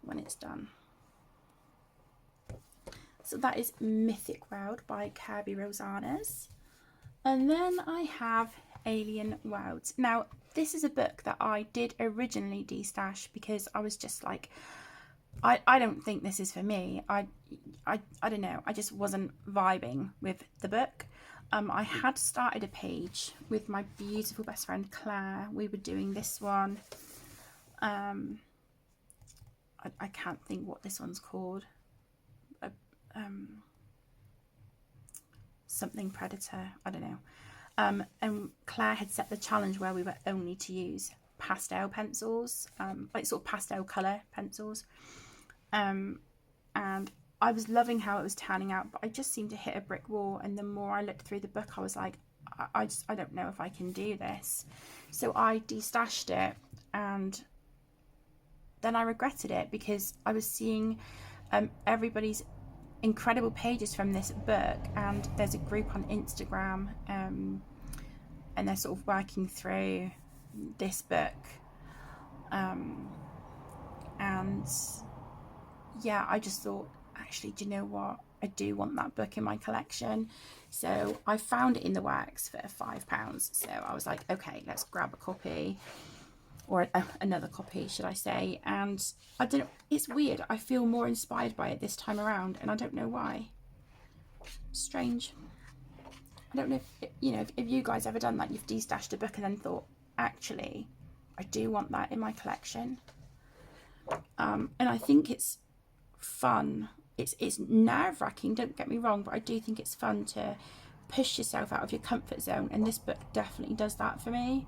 when it's done. So that is Mythic World by Kerby Rosanes. And then I have Alien Worlds. Now, this is a book that I did originally destash because I was just like, I don't think this is for me. I don't know. I just wasn't vibing with the book. I had started a page with my beautiful best friend Claire. We were doing this one. I can't think what this one's called. Something Predator. I don't know. And Claire had set the challenge where we were only to use pastel pencils, like sort of pastel colour pencils. And I was loving how it was turning out, but I just seemed to hit a brick wall. And the more I looked through the book, I was like, I don't know if I can do this. So I destashed it, and then I regretted it because I was seeing everybody's incredible pages from this book, and there's a group on Instagram, and they're sort of working through this book, and yeah, I just thought, actually, do you know what, I do want that book in my collection. So I found it in the works for £5, so I was like, okay, let's grab a copy, or another copy should I say. And I don't know, it's weird, I feel more inspired by it this time around, and I don't know why. Strange. I don't know if if you guys ever done that, you've destashed a book and then thought, actually, I do want that in my collection. And I think it's fun. It's nerve-wracking, don't get me wrong, but I do think it's fun to push yourself out of your comfort zone, and this book definitely does that for me.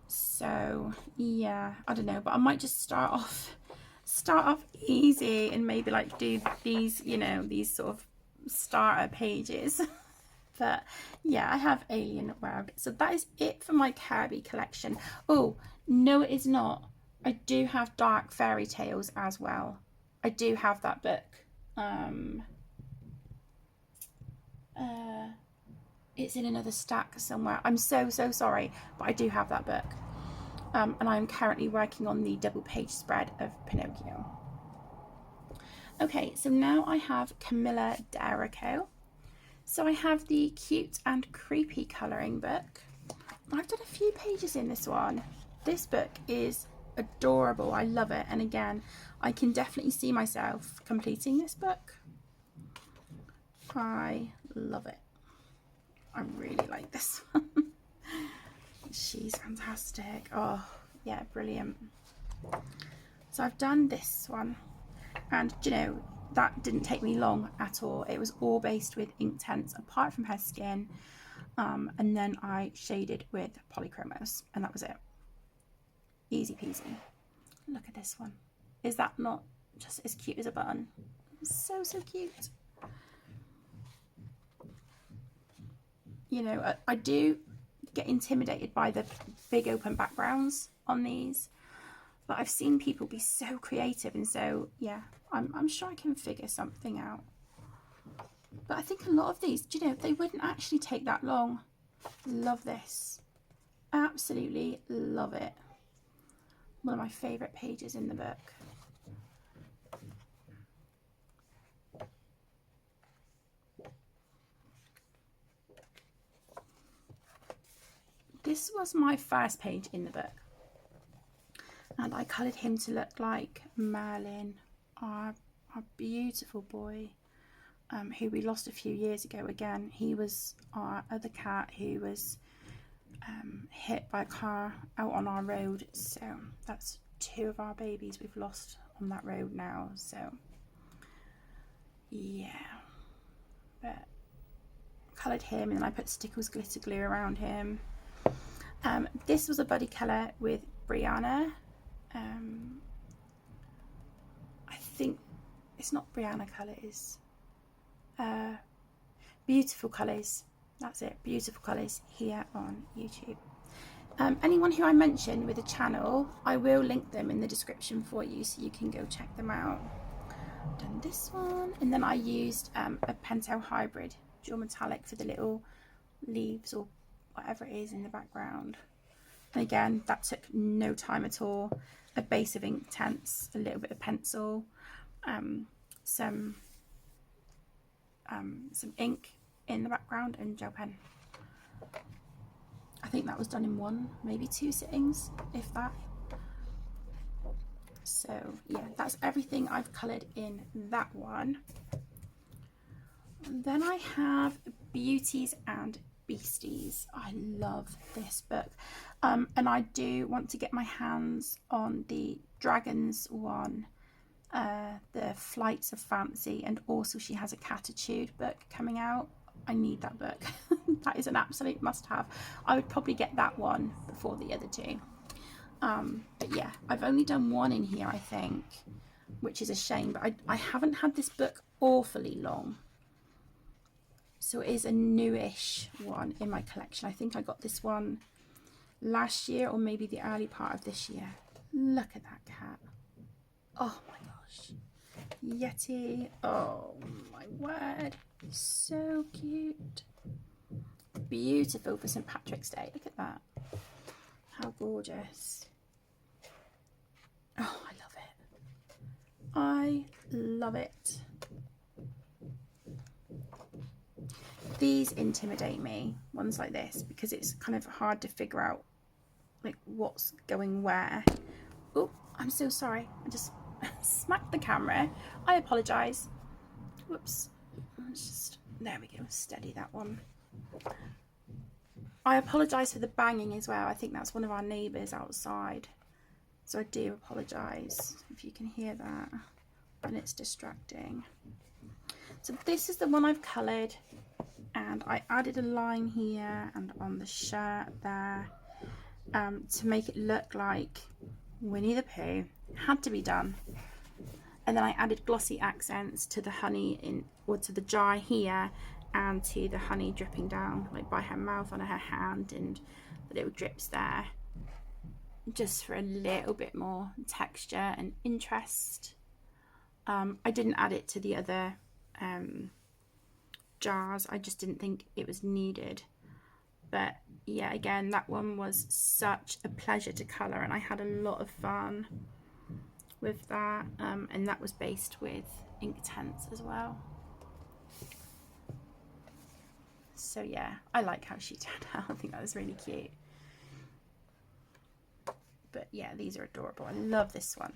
So yeah, I don't know, but I might just start off easy and maybe like do these, these sort of starter pages. But yeah, I have Alien World. So that is it for my Kerby collection. Oh no, it is not. I do have Dark Fairy Tales as well. I do have that book. It's in another stack somewhere. I'm so sorry, but I do have that book. And I'm currently working on the double page spread of Pinocchio. Okay, so now I have Camilla D'Errico. So I have the Cute and Creepy colouring book. I've done a few pages in this one. This book is adorable. I love it. And again, I can definitely see myself completing this book. I love it. I really like this one. She's fantastic. Oh yeah, brilliant. So I've done this one, and that didn't take me long at all. It was all based with ink tints apart from her skin, and then I shaded with polychromos, and that was it. Easy peasy. Look at this one. Is that not just as cute as a button. So cute. You know, I do get intimidated by the big open backgrounds on these, but I've seen people be so creative, and so yeah, I'm sure I can figure something out. But I think a lot of these, do you know, they wouldn't actually take that long. Love this. Absolutely love it. One of my favourite pages in the book. This was my first page in the book, and I coloured him to look like Merlin, our beautiful boy, who we lost a few years ago. Again, he was our other cat who was hit by a car out on our road. So that's 2 of our babies we've lost on that road now. So yeah, but coloured him, and then I put Stickles glitter glue around him. This was a buddy colour with Brianna. I think it's not Brianna colours. Beautiful Colours. That's it. Beautiful Colours here on YouTube. Anyone who I mention with a channel, I will link them in the description for you, so you can go check them out. Done this one, and then I used a Pentel Hybrid dual metallic for the little leaves or whatever it is in the background. And again, that took no time at all. A base of Inktense, a little bit of pencil, some ink in the background, and gel pen. I think that was done in 1, maybe 2 sittings, if that. So yeah, that's everything I've coloured in that one. And then I have Beauties and Beasties. I love this book, and I do want to get my hands on the Dragons one, the Flights of Fancy, and also she has a Catitude book coming out. I need that book. That is an absolute must-have. I would probably get that one before the other 2. But yeah, I've only done 1 in here, I think, which is a shame, but I haven't had this book awfully long. So it is a newish one in my collection. I think I got this one last year, or maybe the early part of this year. Look at that cat. Oh my gosh. Yeti. Oh my word. So cute. Beautiful for St. Patrick's Day. Look at that. How gorgeous. Oh, I love it. I love it. These intimidate me, ones like this, because it's kind of hard to figure out like what's going where. Oh, I'm so sorry. I just smacked the camera. I apologise. Whoops. Let's just, there we go, steady that one. I apologise for the banging as well. I think that's one of our neighbours outside. So I do apologise if you can hear that, and it's distracting. So this is the one I've coloured, and I added a line here and on the shirt there to make it look like Winnie the Pooh. Had to be done. And then I added glossy accents to the honey or to the jar here, and to the honey dripping down like by her mouth on her hand, and the little drips there, just for a little bit more texture and interest. I didn't add it to the other jars. I just didn't think it was needed. But yeah, again, that one was such a pleasure to colour, and I had a lot of fun with that, and that was based with Inktense as well. So yeah, I like how she turned out. I think that was really cute. But yeah, these are adorable. I love this one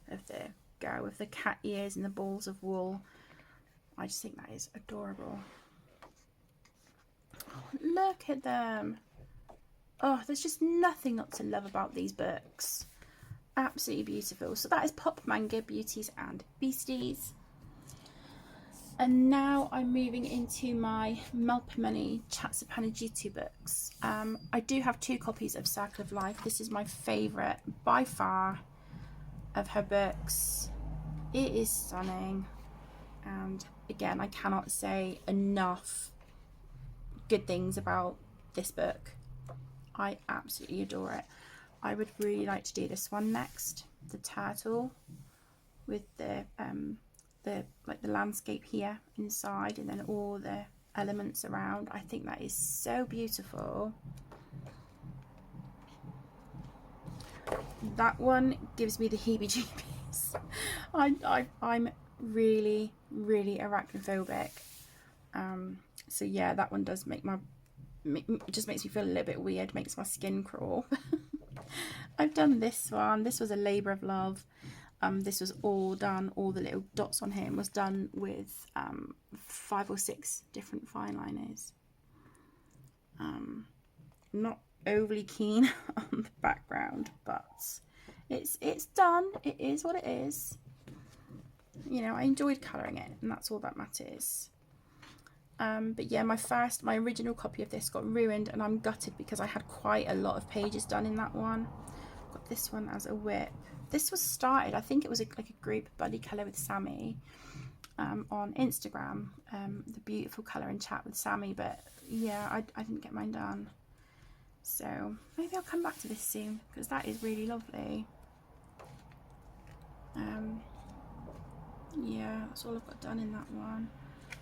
of the girl with the cat ears and the balls of wool. I just think that is adorable. Oh, look at them. Oh, there's just nothing not to love about these books. Absolutely beautiful. So that is Pop Manga Beauties and Beasties. And now I'm moving into my Melpomene Chatsapanagittu books. I do have 2 copies of Circle of Life. This is my favourite by far of her books. it is stunning. And again, I cannot say enough good things about this book. I absolutely adore it. I would really like to do this one next, the turtle with the like the landscape here inside and then all the elements around. I think that is so beautiful. That one gives me the heebie-jeebies. I'm really arachnophobic, so yeah, that one does make it just makes me feel a little bit weird, makes my skin crawl. I've done this one. This was a labour of love. This was all done, all the little dots on him was done with 5 or 6 different fine liners. Not overly keen on the background, but it's done. It is what it is. You know, I enjoyed colouring it, and that's all that matters. But yeah, my original copy of this got ruined, and I'm gutted because I had quite a lot of pages done in that one. Got this one as a whip. This was started, I think it was like a group buddy colour with Sammy on Instagram. The beautiful colour and chat with Sammy, but yeah, I didn't get mine done. So maybe I'll come back to this soon because that is really lovely. Yeah, that's all I've got done in that one.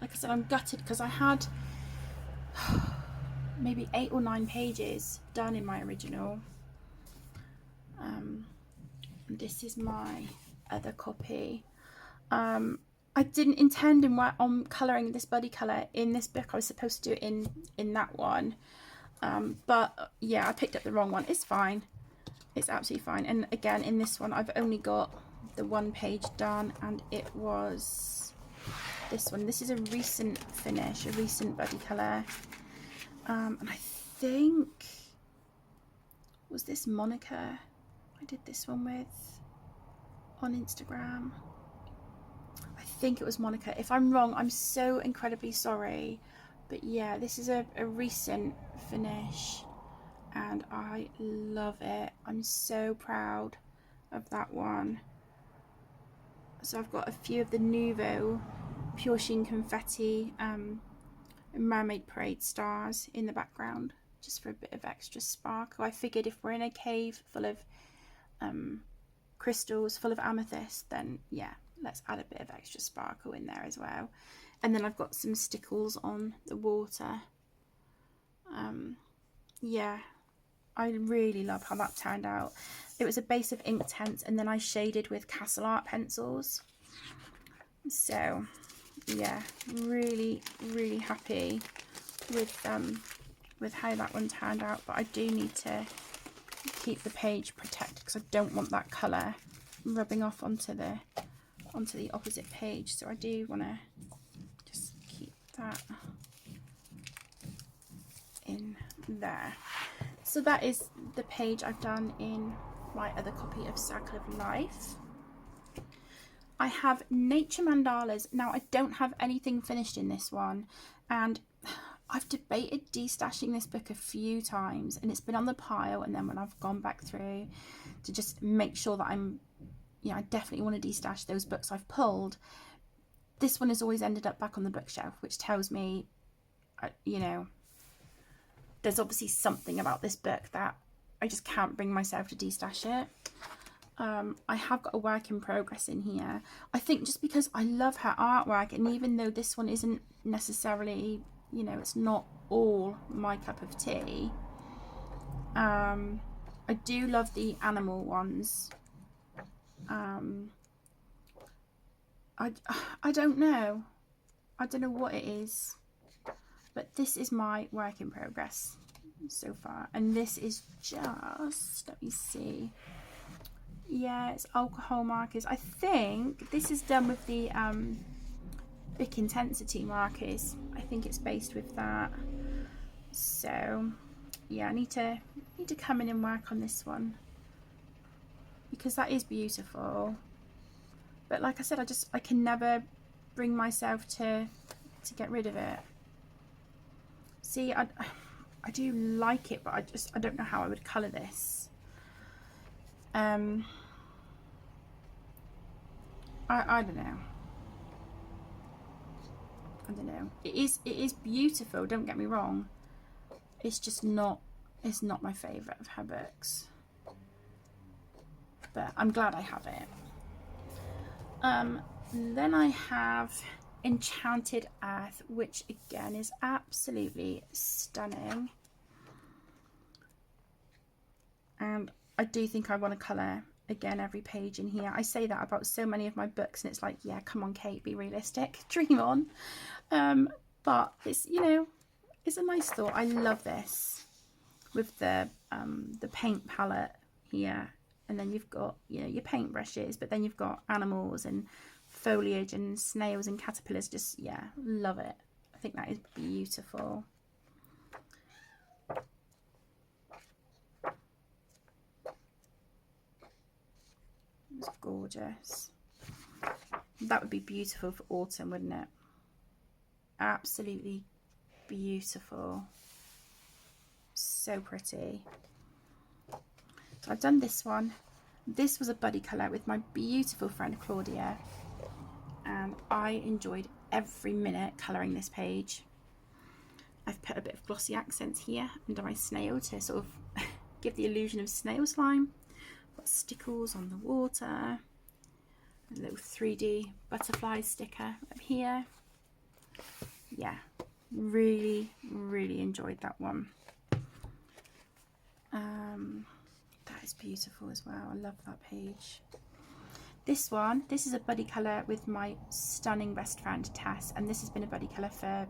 Like I said, I'm gutted because I had maybe 8 or 9 pages done in my original. This is my other copy. I didn't intend on colouring this buddy colour in this book. I was supposed to do it in that one. But yeah, I picked up the wrong one. It's fine. It's absolutely fine. And again, in this one, I've only got the 1 page done, and it was this one. This is a recent finish, a recent buddy colour. And I think, was this Monica I did this one with on Instagram? I think it was Monica. If I'm wrong, I'm so incredibly sorry. But yeah, this is a recent finish and I love it. I'm so proud of that one. So I've got a few of the Nouveau Pure Sheen Confetti Mermaid Parade stars in the background, just for a bit of extra sparkle. I figured if we're in a cave full of crystals, full of amethyst, then yeah, let's add a bit of extra sparkle in there as well. And then I've got some stickles on the water. Yeah, I really love how that turned out. It was a base of Inktense and then I shaded with Castle Art pencils. So yeah, really happy with how that one turned out. But I do need to keep the page protected because I don't want that colour rubbing off onto the opposite page. So I do want to just keep that in there. So that is the page I've done in my other copy of Circle of Life. I have Nature Mandalas. Now I don't have anything finished in this one, and I've debated destashing this book a few times, and it's been on the pile, and then when I've gone back through to just make sure that I definitely want to destash those books I've pulled, this one has always ended up back on the bookshelf, which tells me, there's obviously something about this book that I just can't bring myself to destash it. I have got a work in progress in here. I think just because I love her artwork, and even though this one isn't necessarily, it's not all my cup of tea, I do love the animal ones. I don't know. I don't know what it is, but this is my work in progress so far, and this is just, let me see. Yeah, it's alcohol markers. I think this is done with the Bic Intensity markers. I think it's based with that. So yeah, I need to come in and work on this one because that is beautiful. But like I said, I can never bring myself to get rid of it. See, I do like it, but I don't know how I would colour this. I don't know. I don't know. It is beautiful, don't get me wrong. It's just not, it's not my favourite of her books. But I'm glad I have it. Then I have Enchanted Earth, which again is absolutely stunning. And I do think I want to colour again every page in here. I say that about so many of my books, and it's like, yeah, come on, Kate, be realistic, dream on. But it's, you know, it's a nice thought. I love this with the paint palette here, and then you've got, you know, your paint brushes, but then you've got animals and foliage and snails and caterpillars. Just, yeah, love it. I think that is beautiful. It's gorgeous. That would be beautiful for autumn, wouldn't it? Absolutely beautiful. So pretty. So I've done this one. This was a buddy colour with my beautiful friend Claudia, and I enjoyed every minute colouring this page. I've put a bit of glossy accents here under my snail to sort of give the illusion of snail slime. Got stickles on the water, a little 3D butterfly sticker up here. Yeah, really enjoyed that one. That is beautiful as well. I love that page. This one, this is a buddy colour with my stunning best friend Tess, and this has been a buddy colour for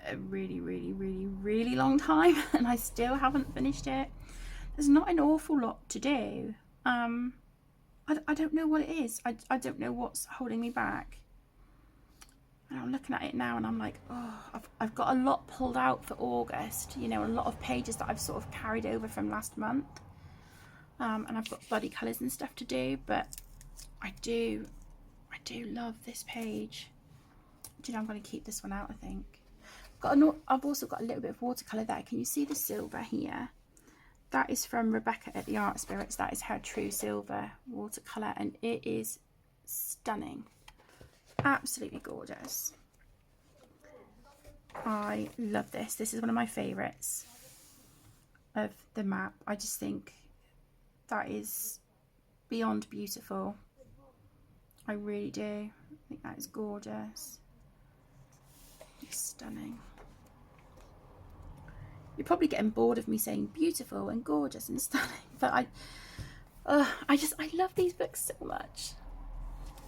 a really long time, and I still haven't finished it. There's not an awful lot to do. I don't know what it is. I don't know what's holding me back. And I'm looking at it now and I'm like, oh, I've got a lot pulled out for August, you know, a lot of pages that I've sort of carried over from last month. And I've got buddy colours and stuff to do, but I do love this page. Do you know, I'm going to keep this one out, I think. I've also got a little bit of watercolour there. Can you see the silver here? That is from Rebecca at the Art Spirits. That is her true silver watercolour, and it is stunning. Absolutely gorgeous. I love this. This is one of my favourites of the map. I just think that is beyond beautiful. I really do. I think that is gorgeous. It's stunning. You're probably getting bored of me saying beautiful and gorgeous and stunning, but I love these books so much.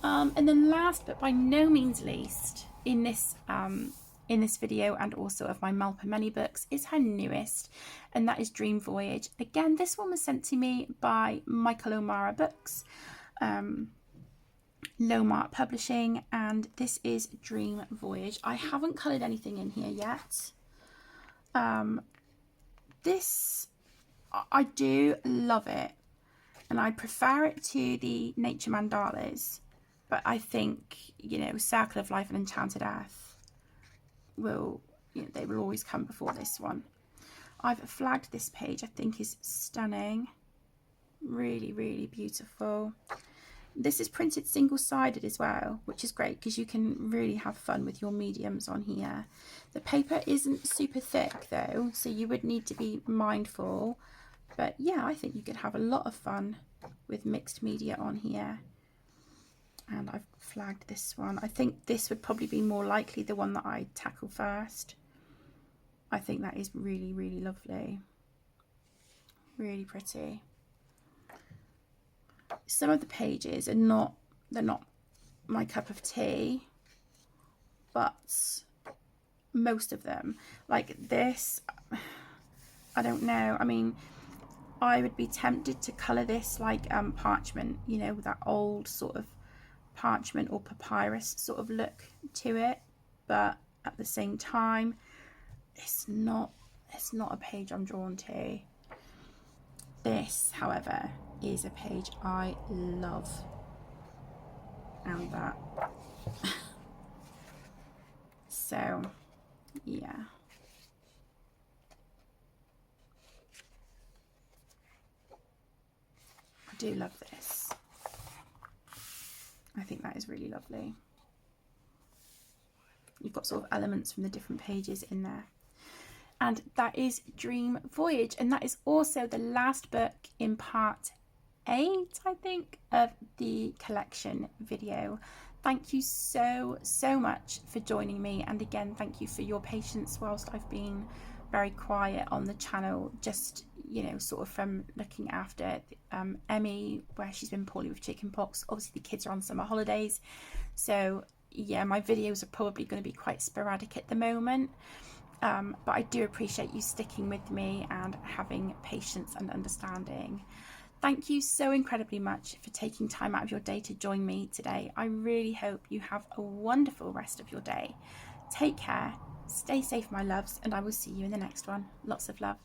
And then last but by no means least in this video, and also of my Malpa Many books, is her newest, and that is Dream Voyage. Again, this one was sent to me by Michael O'Mara Books, Lowmark Publishing, and this is Dream Voyage. I haven't coloured anything in here yet. This, I do love it, and I prefer it to the Nature Mandalas, but I think, you know, Circle of Life and Enchanted Earth will, you know, they will always come before this one. I've flagged this page. I think is stunning. Really beautiful. This is printed single-sided as well, which is great because you can really have fun with your mediums on here. The paper isn't super thick though, so you would need to be mindful. But yeah, I think you could have a lot of fun with mixed media on here. And I've flagged this one. I think this would probably be more likely the one that I tackle first. I think that is really lovely. Really pretty. Some of the pages are they're not my cup of tea, but most of them, like this, I don't know. I mean, I would be tempted to colour this like parchment, you know, with that old sort of parchment or papyrus sort of look to it, but at the same time, it's not a page I'm drawn to. This, however, is a page I love, and that so yeah, I do love this. I think is really lovely. You've got sort of elements from the different pages in there. And that is Dream Voyage, and that is also the last book in part 8, I think, of the collection video. Thank you so much for joining me, and again, thank you for your patience whilst I've been very quiet on the channel, just, you know, sort of from looking after Emmy, where she's been poorly with chickenpox. Obviously the kids are on summer holidays, so yeah, my videos are probably going to be quite sporadic at the moment, but I do appreciate you sticking with me and having patience and understanding. Thank you so incredibly much for taking time out of your day to join me today. I really hope you have a wonderful rest of your day. Take care, stay safe, my loves, and I will see you in the next one. Lots of love.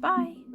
Bye.